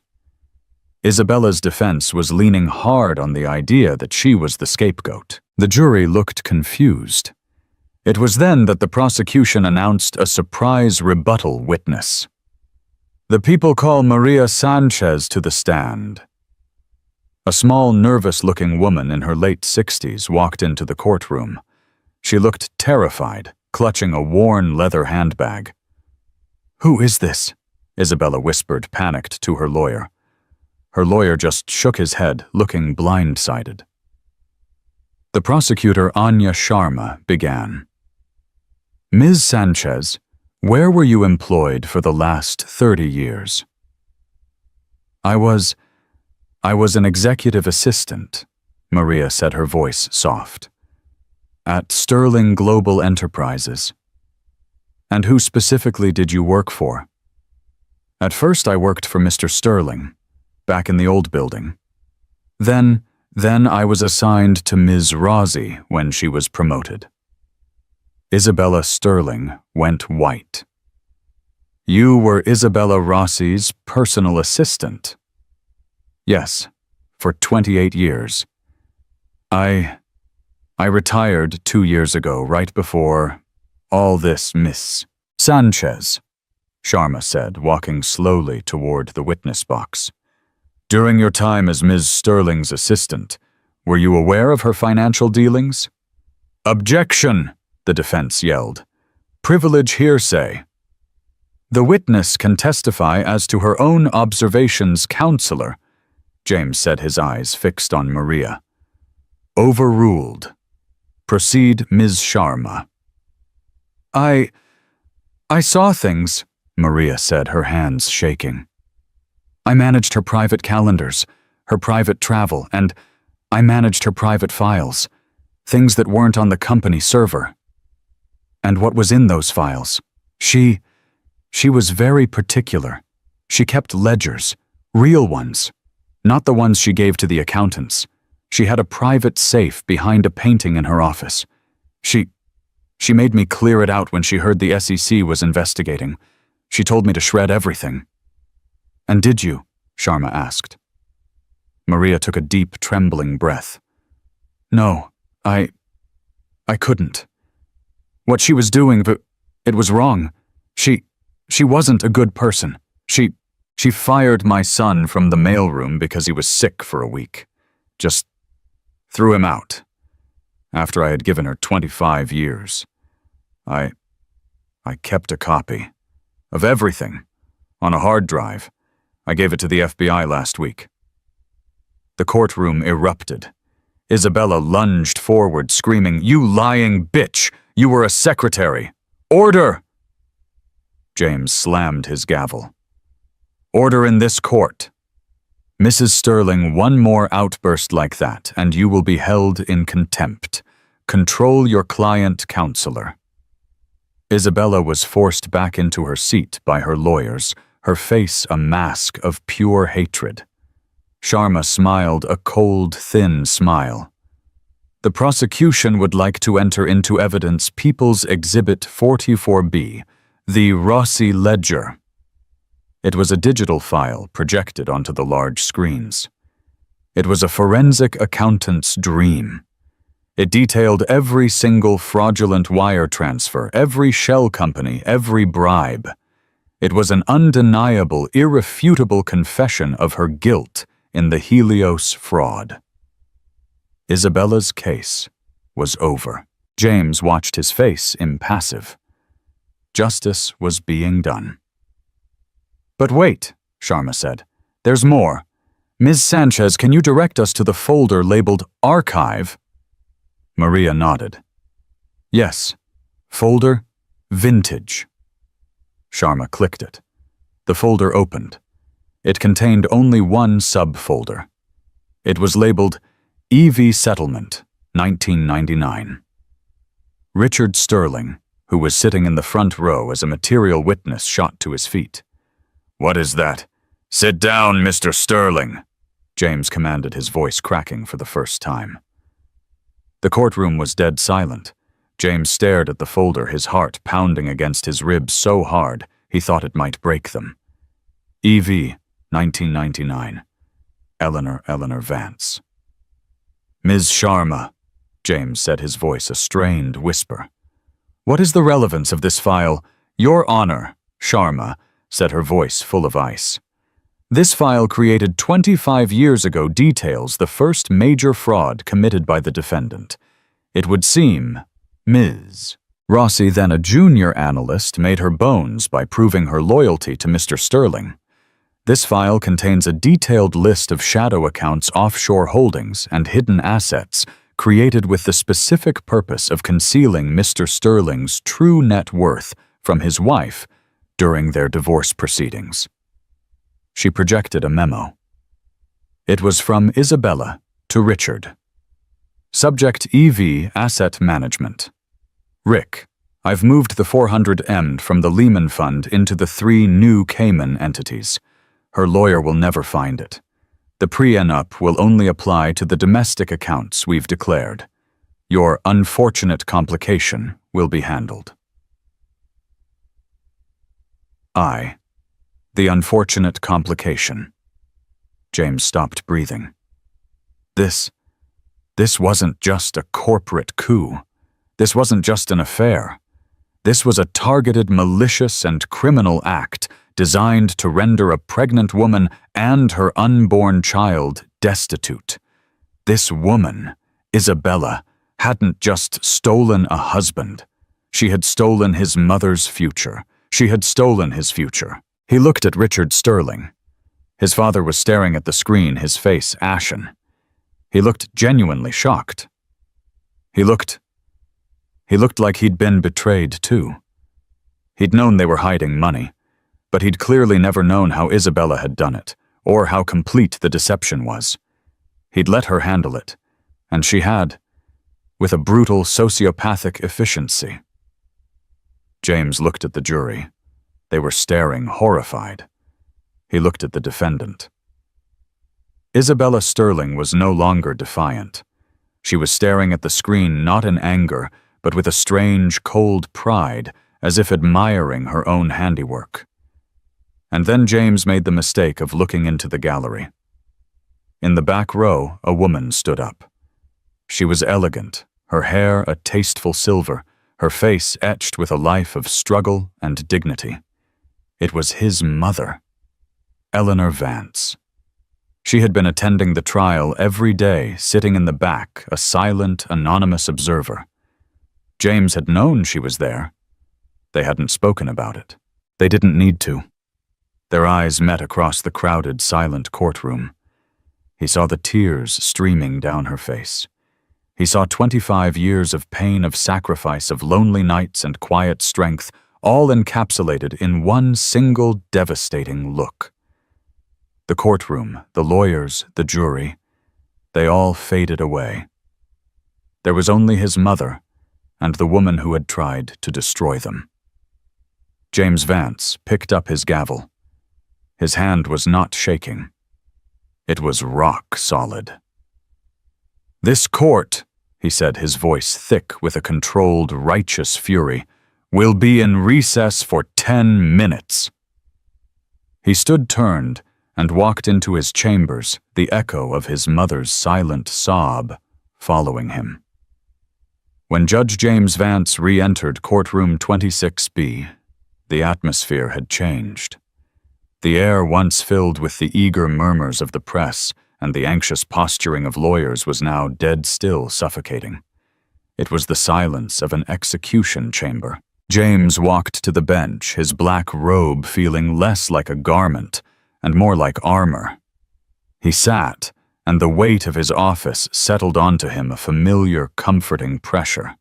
Isabella's defense was leaning hard on the idea that she was the scapegoat. The jury looked confused. It was then that the prosecution announced a surprise rebuttal witness. "The people call Maria Sanchez to the stand." A small, nervous-looking woman in her late 60s walked into the courtroom. She looked terrified, clutching a worn leather handbag. "Who is this?" Isabella whispered, panicked, to her lawyer. Her lawyer just shook his head, looking blindsided. The prosecutor, Anya Sharma, began. Ms. Sanchez, where were you employed for the last 30 years? I was an executive assistant, Maria said, her voice soft. At Sterling Global Enterprises. And who specifically did you work for? At first I worked for Mr. Sterling, back in the old building. Then I was assigned to Ms. Rossi when she was promoted. Isabella Sterling went white. You were Isabella Rossi's personal assistant? Yes, for 28 years. I retired 2 years ago, right before all this, Miss Sanchez, Sharma said, walking slowly toward the witness box. During your time as Ms. Sterling's assistant, were you aware of her financial dealings? Objection, the defense yelled. Privilege hearsay. The witness can testify as to her own observations, counselor, James said, his eyes fixed on Maria. Overruled. Proceed, Ms. Sharma. I saw things, Maria said, her hands shaking. I managed her private calendars, her private travel, and I managed her private files, things that weren't on the company server. And what was in those files? She was very particular. She kept ledgers, real ones, not the ones she gave to the accountants. She had a private safe behind a painting in her office. She made me clear it out when she heard the SEC was investigating. She told me to shred everything. And did you? Sharma asked. Maria took a deep, trembling breath. No, I couldn't. What she was doing, it was wrong. She wasn't a good person. She fired my son from the mailroom because he was sick for a week. Just threw him out. After I had given her 25 years. I kept a copy of everything on a hard drive. I gave it to the FBI last week. The courtroom erupted. Isabella lunged forward, screaming, You lying bitch! You were a secretary! Order! James slammed his gavel. Order in this court. Mrs. Sterling, one more outburst like that, and you will be held in contempt. Control your client, counselor. Isabella was forced back into her seat by her lawyers, her face a mask of pure hatred. Sharma smiled a cold, thin smile. The prosecution would like to enter into evidence People's Exhibit 44B, the Rossi Ledger. It was a digital file projected onto the large screens. It was a forensic accountant's dream. It detailed every single fraudulent wire transfer, every shell company, every bribe. It was an undeniable, irrefutable confession of her guilt in the Helios fraud. Isabella's case was over. James watched his face impassive. Justice was being done. But wait, Sharma said. There's more. Ms. Sanchez, can you direct us to the folder labeled Archive? Maria nodded. Yes. Folder Vintage. Sharma clicked it. The folder opened. It contained only one subfolder. It was labeled EV Settlement, 1999. Richard Sterling, who was sitting in the front row as a material witness, shot to his feet. What is that? Sit down, Mr. Sterling, James commanded, his voice cracking for the first time. The courtroom was dead silent. James stared at the folder, his heart pounding against his ribs so hard he thought it might break them. EV, 1999. Eleanor Vance. Ms. Sharma, James said, his voice a strained whisper. What is the relevance of this file? Your Honor, Sharma, said her voice full of ice. This file created 25 years ago details the first major fraud committed by the defendant. It would seem Ms. Rossi, then a junior analyst, made her bones by proving her loyalty to Mr. Sterling. This file contains a detailed list of shadow accounts, offshore holdings, and hidden assets created with the specific purpose of concealing Mr. Sterling's true net worth from his wife during their divorce proceedings. She projected a memo. It was from Isabella to Richard. Subject EV Asset Management. Rick, I've moved the $400M from the Lehman Fund into the 3 new Cayman entities. Her lawyer will never find it. The prenup will only apply to the domestic accounts we've declared. Your unfortunate complication will be handled. The unfortunate complication. James stopped breathing. This wasn't just a corporate coup. This wasn't just an affair. This was a targeted, malicious, and criminal act designed to render a pregnant woman and her unborn child destitute. This woman, Isabella, hadn't just stolen a husband. She had stolen his mother's future. She had stolen his future. He looked at Richard Sterling. His father was staring at the screen, his face ashen. He looked genuinely shocked. He looked like he'd been betrayed too. He'd known they were hiding money, but he'd clearly never known how Isabella had done it, or how complete the deception was. He'd let her handle it, and she had, with a brutal sociopathic efficiency. James looked at the jury. They were staring, horrified. He looked at the defendant. Isabella Sterling was no longer defiant. She was staring at the screen not in anger, but with a strange, cold pride, as if admiring her own handiwork. And then James made the mistake of looking into the gallery. In the back row, a woman stood up. She was elegant, her hair a tasteful silver, her face etched with a life of struggle and dignity. It was his mother, Eleanor Vance. She had been attending the trial every day, sitting in the back, a silent, anonymous observer. James had known she was there. They hadn't spoken about it. They didn't need to. Their eyes met across the crowded, silent courtroom. He saw the tears streaming down her face. He saw 25 years of pain, of sacrifice, of lonely nights and quiet strength, all encapsulated in one single devastating look. The courtroom, the lawyers, the jury, they all faded away. There was only his mother and the woman who had tried to destroy them. James Vance picked up his gavel. His hand was not shaking. It was rock solid. "This court," he said, his voice thick with a controlled, righteous fury, "will be in recess for 10 minutes. He stood turned and walked into his chambers, the echo of his mother's silent sob following him. When Judge James Vance re-entered courtroom 26B, the atmosphere had changed. The air once filled with the eager murmurs of the press and the anxious posturing of lawyers was now dead still, suffocating. It was the silence of an execution chamber. James walked to the bench, his black robe feeling less like a garment and more like armor. He sat, and the weight of his office settled onto him, a familiar, comforting pressure.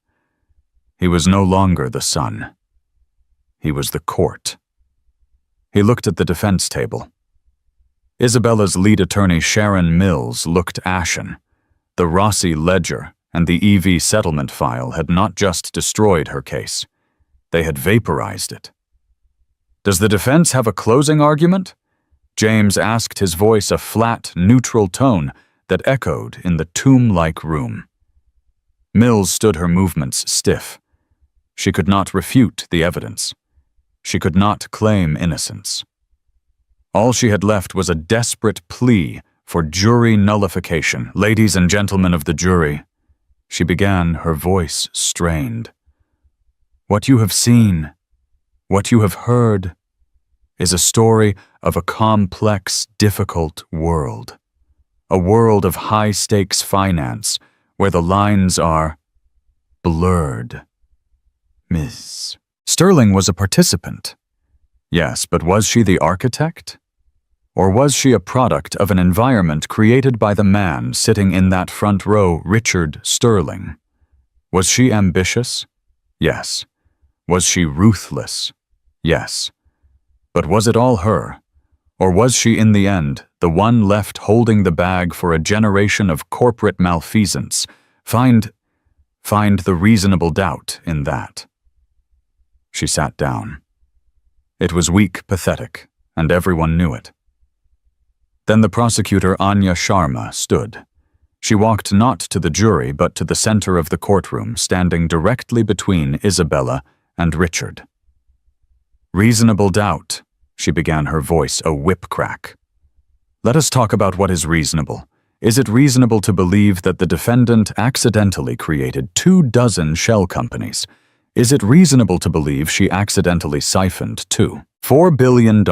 He was no longer the son. He was the court. He looked at the defense table. Isabella's lead attorney, Sharon Mills, looked ashen. The Rossi ledger and the EV settlement file had not just destroyed her case. They had vaporized it. "Does the defense have a closing argument?" James asked, his voice a flat, neutral tone that echoed in the tomb-like room. Mills stood, her movements stiff. She could not refute the evidence. She could not claim innocence. All she had left was a desperate plea for jury nullification. "Ladies and gentlemen of the jury," she began, her voice strained. "What you have seen, what you have heard, is a story of a complex, difficult world. A world of high-stakes finance where the lines are blurred. Miss Sterling was a participant. Yes, but was she the architect? Or was she a product of an environment created by the man sitting in that front row, Richard Sterling? Was she ambitious? Yes. Was she ruthless? Yes. But was it all her? Or was she, in the end, the one left holding the bag for a generation of corporate malfeasance? Find the reasonable doubt in that. She sat down. It was weak, pathetic, and everyone knew it. Then the prosecutor, Anya Sharma, stood. She walked not to the jury but to the center of the courtroom, standing directly between Isabella and Richard. "Reasonable doubt," she began, her voice a whip crack. "Let us talk about what is reasonable. Is it reasonable to believe that the defendant accidentally created 24 shell companies? Is it reasonable to believe she accidentally siphoned $4 billion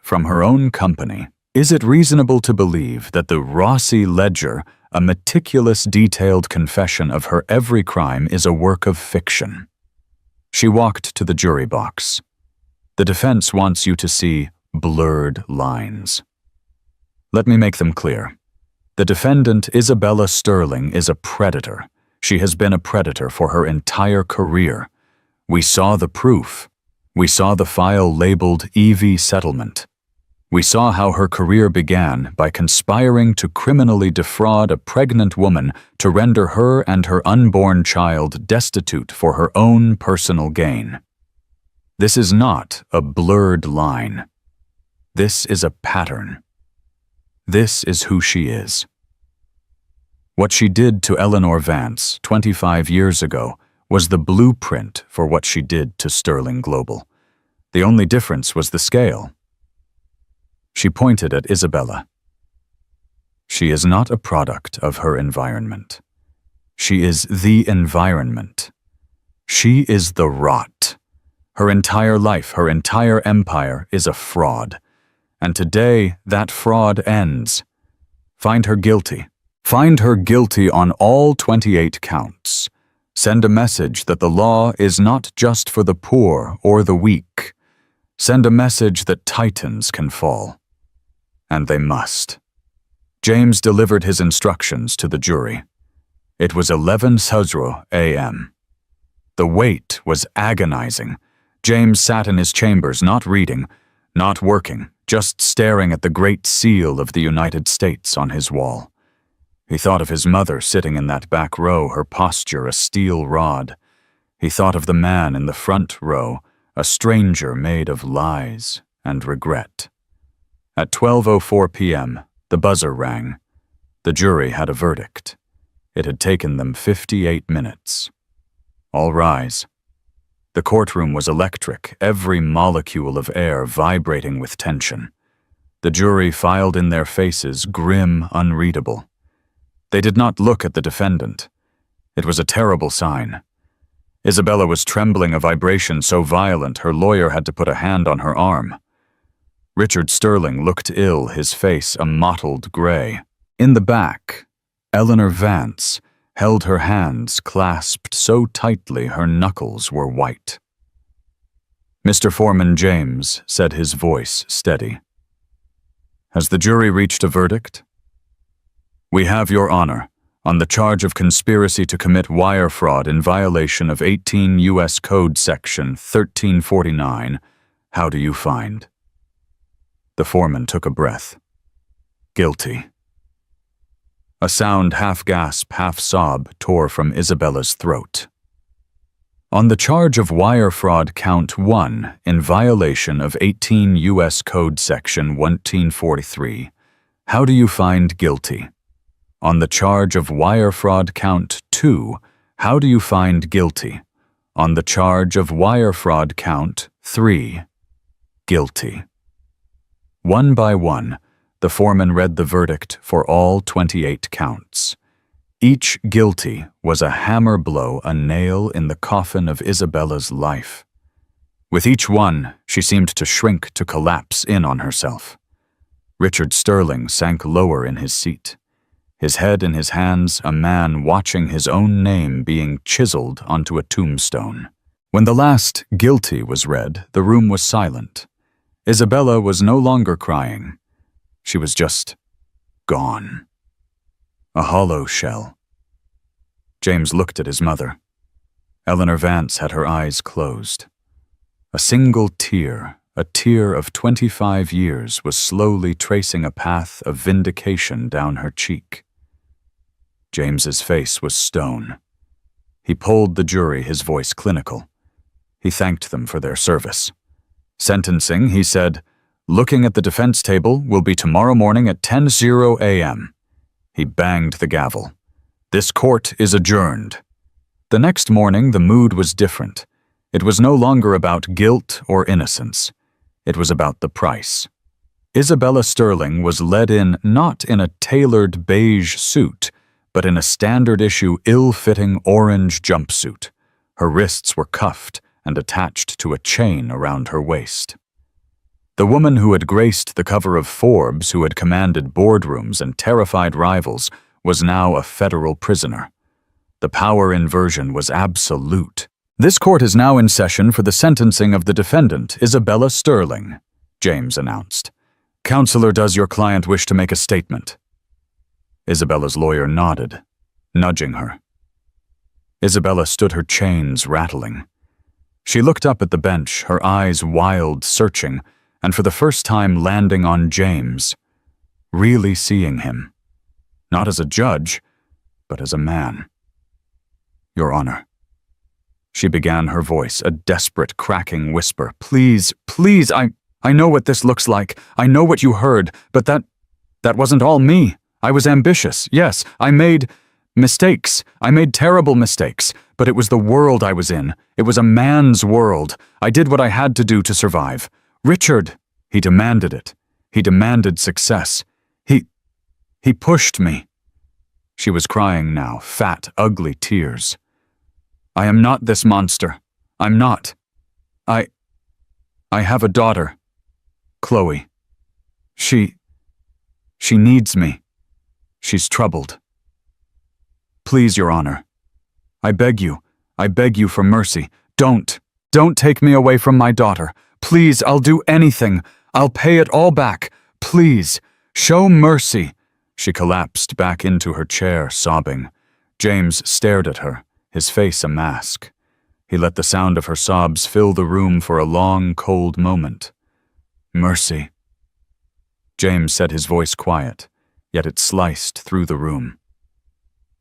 from her own company? Is it reasonable to believe that the Rossi ledger, a meticulous, detailed confession of her every crime, is a work of fiction?" She walked to the jury box. "The defense wants you to see blurred lines. Let me make them clear. The defendant, Isabella Sterling, is a predator. She has been a predator for her entire career. We saw the proof. We saw the file labeled EV settlement. We saw how her career began by conspiring to criminally defraud a pregnant woman to render her and her unborn child destitute for her own personal gain. This is not a blurred line. This is a pattern. This is who she is. What she did to Eleanor Vance 25 years ago was the blueprint for what she did to Sterling Global. The only difference was the scale. She pointed at Isabella. She is not a product of her environment. She is the environment. She is the rot. Her entire life, her entire empire is a fraud. And today, that fraud ends. Find her guilty. Find her guilty on all 28 counts. Send a message that the law is not just for the poor or the weak. Send a message that titans can fall. And they must. James delivered his instructions to the jury. It was 11:00 a.m. The wait was agonizing. James sat in his chambers, not reading, not working, just staring at the Great Seal of the United States on his wall. He thought of his mother sitting in that back row, her posture a steel rod. He thought of the man in the front row, a stranger made of lies and regret. At 12:04 p.m., the buzzer rang. The jury had a verdict. It had taken them 58 minutes. All rise. The courtroom was electric, every molecule of air vibrating with tension. The jury filed in their faces, grim, unreadable. They did not look at the defendant. It was a terrible sign. Isabella was trembling, a vibration so violent her lawyer had to put a hand on her arm. Richard Sterling looked ill, his face a mottled gray. In the back, Eleanor Vance held her hands clasped so tightly her knuckles were white. "Mr. Foreman James," said his voice steady. "Has the jury reached a verdict?" "We have, Your Honor, on the charge of conspiracy to commit wire fraud in violation of 18 U.S. Code Section 1349. How do you find?" The foreman took a breath. "Guilty." A sound, half gasp, half sob, tore from Isabella's throat. "On the charge of wire fraud count 1 in violation of 18 U.S. Code Section 1343, how do you find guilty? On the charge of wire fraud count 2, how do you find guilty? On the charge of wire fraud count 3, guilty." One by one, the foreman read the verdict for all 28 counts. Each guilty was a hammer blow, a nail in the coffin of Isabella's life. With each one, she seemed to shrink, to collapse in on herself. Richard Sterling sank lower in his seat. His head in his hands, a man watching his own name being chiseled onto a tombstone. When the last guilty was read, the room was silent. Isabella was no longer crying. She was just gone. A hollow shell. James looked at his mother. Eleanor Vance had her eyes closed. A single tear, a tear of 25 years, was slowly tracing a path of vindication down her cheek. James's face was stone. He polled the jury, his voice clinical. He thanked them for their service. Sentencing, he said, "Looking at the defense table will be tomorrow morning at 10:00 a.m. He banged the gavel. "This court is adjourned." The next morning, the mood was different. It was no longer about guilt or innocence. It was about the price. Isabella Sterling was led in not in a tailored beige suit, but in a standard-issue, ill-fitting orange jumpsuit. Her wrists were cuffed and attached to a chain around her waist. The woman who had graced the cover of Forbes, who had commanded boardrooms and terrified rivals, was now a federal prisoner. The power inversion was absolute. "This court is now in session for the sentencing of the defendant, Isabella Sterling," James announced. "Counselor, does your client wish to make a statement?" Isabella's lawyer nodded, nudging her. Isabella stood, her chains rattling. She looked up at the bench, her eyes wild, searching, and for the first time landing on James, really seeing him, not as a judge, but as a man. "Your Honor." She began, her voice a desperate, cracking whisper. "Please, please, I know what this looks like. I know what you heard, but that wasn't all me. I was ambitious, yes. I made mistakes. I made terrible mistakes, but it was the world I was in. It was a man's world. I did what I had to do to survive. Richard, he demanded it. He demanded success. He pushed me." She was crying now, fat, ugly tears. "I am not this monster. I'm not. I have a daughter, Chloe. She needs me. She's troubled. Please, Your Honor. I beg you for mercy. Don't take me away from my daughter. Please, I'll do anything. I'll pay it all back. Please, show mercy." She collapsed back into her chair, sobbing. James stared at her, his face a mask. He let the sound of her sobs fill the room for a long, cold moment. "Mercy." James said, his voice quiet, yet it sliced through the room.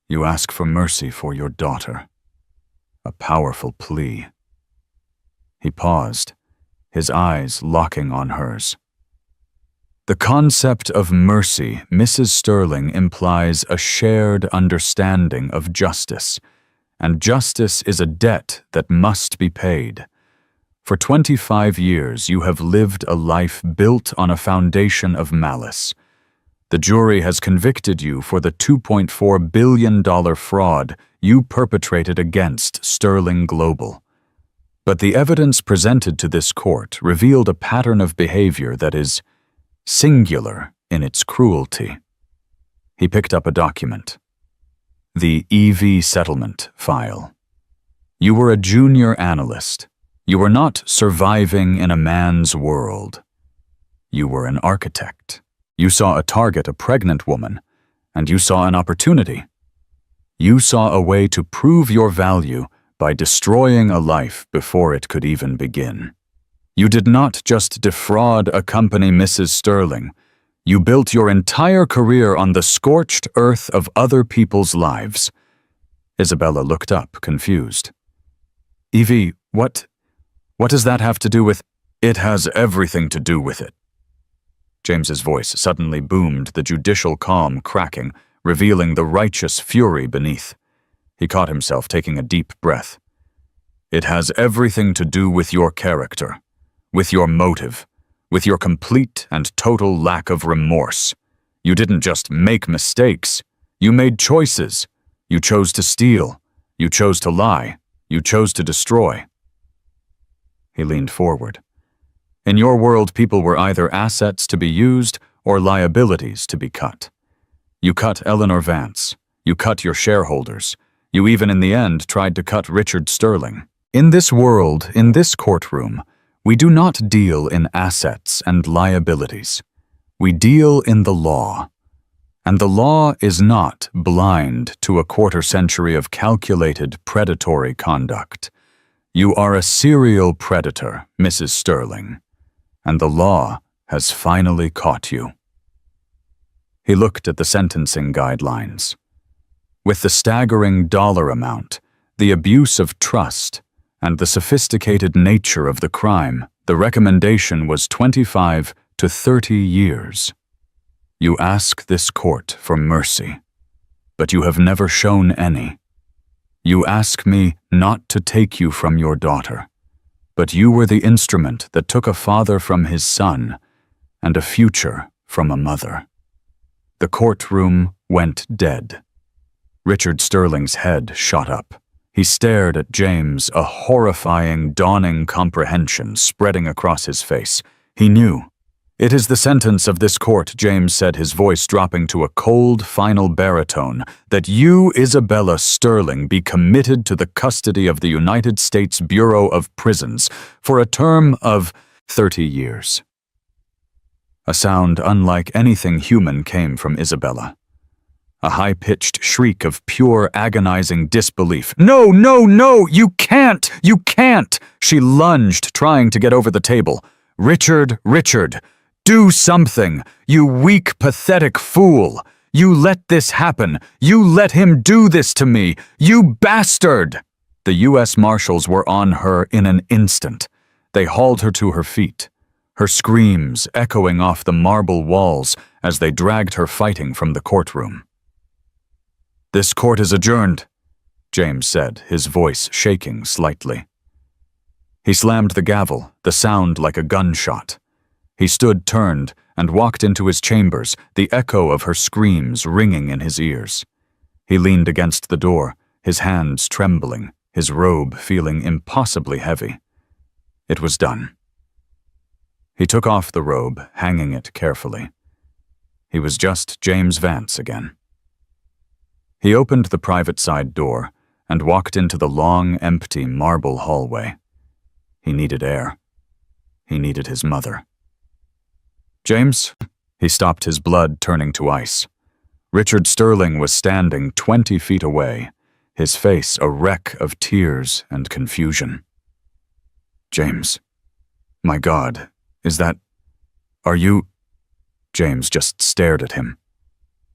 "You ask for mercy for your daughter." A powerful plea. He paused, his eyes locking on hers. The concept of mercy, Mrs. Sterling, implies a shared understanding of justice, and justice is a debt that must be paid. For 25 years, you have lived a life built on a foundation of malice. The jury has convicted you for the $2.4 billion fraud you perpetrated against Sterling Global. But the evidence presented to this court revealed a pattern of behavior that is singular in its cruelty. He picked up a document. The EV settlement file. You were a junior analyst. You were not surviving in a man's world. You were an architect. You saw a target, a pregnant woman, and you saw an opportunity. You saw a way to prove your value by destroying a life before it could even begin. You did not just defraud a company, Mrs. Sterling. You built your entire career on the scorched earth of other people's lives. Isabella looked up, confused. "Evie, what does that have to do with—" "It has everything to do with it." James's voice suddenly boomed, the judicial calm cracking, revealing the righteous fury beneath. He caught himself taking a deep breath. "It has everything to do with your character, with your motive, with your complete and total lack of remorse. You didn't just make mistakes. You made choices. You chose to steal. You chose to lie. You chose to destroy." He leaned forward. "In your world, people were either assets to be used or liabilities to be cut. You cut Eleanor Vance. You cut your shareholders. You even in the end tried to cut Richard Sterling. In this world, in this courtroom, we do not deal in assets and liabilities. We deal in the law. And the law is not blind to a quarter-century of calculated predatory conduct. You are a serial predator, Mrs. Sterling, and the law has finally caught you. He looked at the sentencing guidelines. With the staggering dollar amount, the abuse of trust, and the sophisticated nature of the crime, the recommendation was 25 to 30 years. You ask this court for mercy, but you have never shown any. You ask me not to take you from your daughter, but you were the instrument that took a father from his son and a future from a mother. The courtroom went dead. Richard Sterling's head shot up. He stared at James, a horrifying, dawning comprehension spreading across his face. He knew. "It is the sentence of this court," James said, his voice dropping to a cold, final baritone, "that you, Isabella Sterling, be committed to the custody of the United States Bureau of Prisons for a term of 30 years. A sound unlike anything human came from Isabella. A high-pitched shriek of pure, agonizing disbelief. "No, no, no! You can't! You can't!" She lunged, trying to get over the table. "Richard, Richard! Do something! You weak, pathetic fool! You let this happen! You let him do this to me! You bastard!" The U.S. Marshals were on her in an instant. They hauled her to her feet, her screams echoing off the marble walls as they dragged her fighting from the courtroom. "This court is adjourned," James said, his voice shaking slightly. He slammed the gavel, the sound like a gunshot. He stood turned and walked into his chambers, the echo of her screams ringing in his ears. He leaned against the door, his hands trembling, his robe feeling impossibly heavy. It was done. He took off the robe, hanging it carefully. He was just James Vance again. He opened the private side door and walked into the long, empty marble hallway. He needed air. He needed his mother. "James?" He stopped, his blood turning to ice. Richard Sterling was standing 20 feet away, his face a wreck of tears and confusion. "James, my God, are you?" James just stared at him.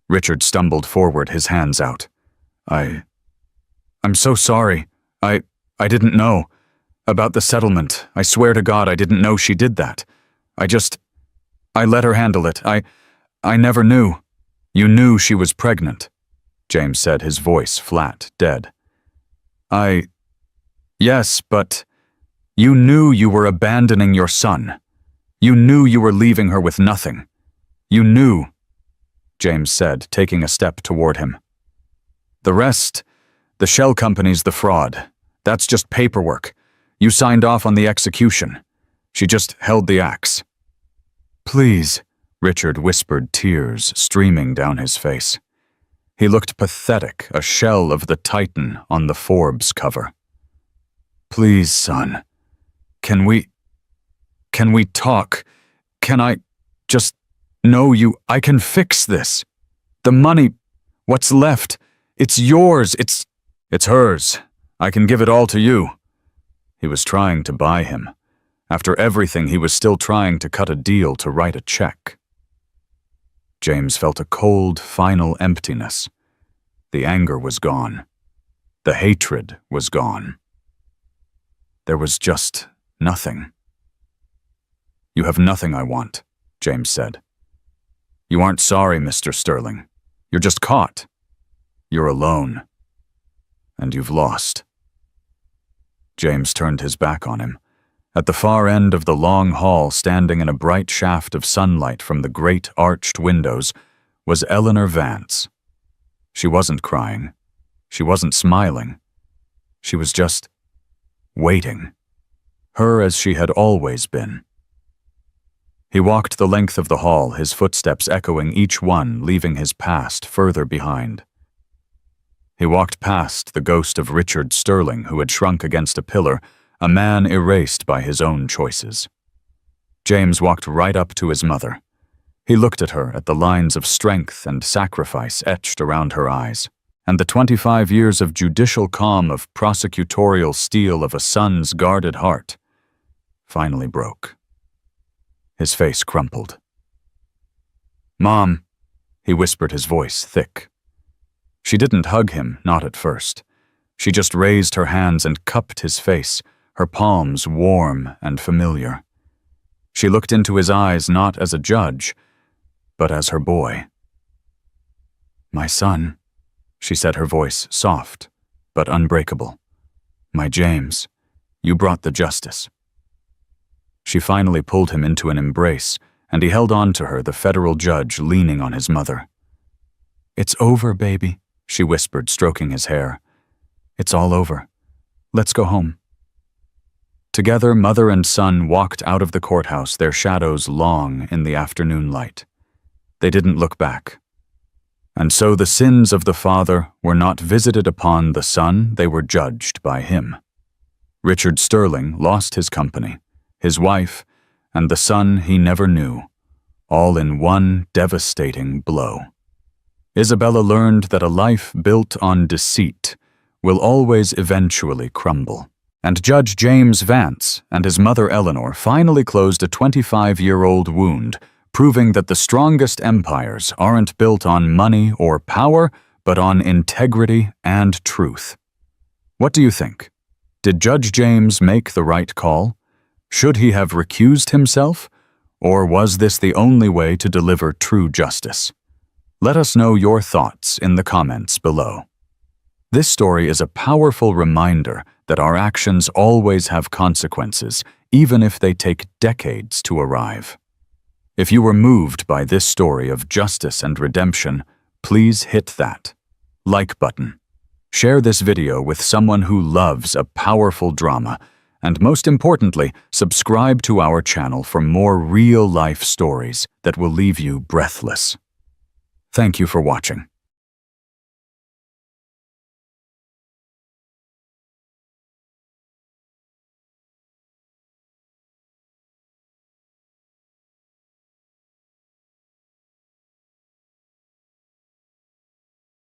Richard stumbled forward, his hands out. I'm so sorry. I didn't know. About the settlement. I swear to God I didn't know she did that. I let her handle it. I never knew." "You knew she was pregnant," James said, his voice flat, dead. Yes, but you knew you were abandoning your son. You knew you were leaving her with nothing. You knew," James said, taking a step toward him. "The rest, the shell company's the fraud. That's just paperwork. You signed off on the execution. She just held the axe." "Please," Richard whispered, tears streaming down his face. He looked pathetic, a shell of the Titan on the Forbes cover. "Please, son. Can we talk? Can I just know you? I can fix this. The money, what's left, it's yours, it's hers. I can give it all to you." He was trying to buy him. After everything, he was still trying to cut a deal to write a check. James felt a cold, final emptiness. The anger was gone. The hatred was gone. There was just nothing. "You have nothing I want," James said. "You aren't sorry, Mr. Sterling. You're just caught. You're alone. And you've lost." James turned his back on him. At the far end of the long hall, standing in a bright shaft of sunlight from the great arched windows, was Eleanor Vance. She wasn't crying. She wasn't smiling. She was just waiting. Her as she had always been. He walked the length of the hall, his footsteps echoing each one, leaving his past further behind. He walked past the ghost of Richard Sterling, who had shrunk against a pillar, a man erased by his own choices. James walked right up to his mother. He looked at her at the lines of strength and sacrifice etched around her eyes, and the 25 years of judicial calm of prosecutorial steel of a son's guarded heart finally broke. His face crumpled. "Mom," he whispered, his voice thick. She didn't hug him, not at first. She just raised her hands and cupped his face, her palms warm and familiar. She looked into his eyes not as a judge, but as her boy. "My son," she said, her voice soft but unbreakable. "My James, you brought the justice." She finally pulled him into an embrace, and he held on to her, the federal judge leaning on his mother. "It's over, baby," she whispered, stroking his hair. "It's all over. Let's go home." Together, mother and son walked out of the courthouse, their shadows long in the afternoon light. They didn't look back. And so the sins of the father were not visited upon the son, they were judged by him. Richard Sterling lost his company, his wife, and the son he never knew, all in one devastating blow. Isabella learned that a life built on deceit will always eventually crumble. And Judge James Vance and his mother Eleanor finally closed a 25-year-old wound, proving that the strongest empires aren't built on money or power, but on integrity and truth. What do you think? Did Judge James make the right call? Should he have recused himself? Or was this the only way to deliver true justice? Let us know your thoughts in the comments below. This story is a powerful reminder that our actions always have consequences, even if they take decades to arrive. If you were moved by this story of justice and redemption, please hit that like button. Share this video with someone who loves a powerful drama, and most importantly, subscribe to our channel for more real-life stories that will leave you breathless. Thank you for watching.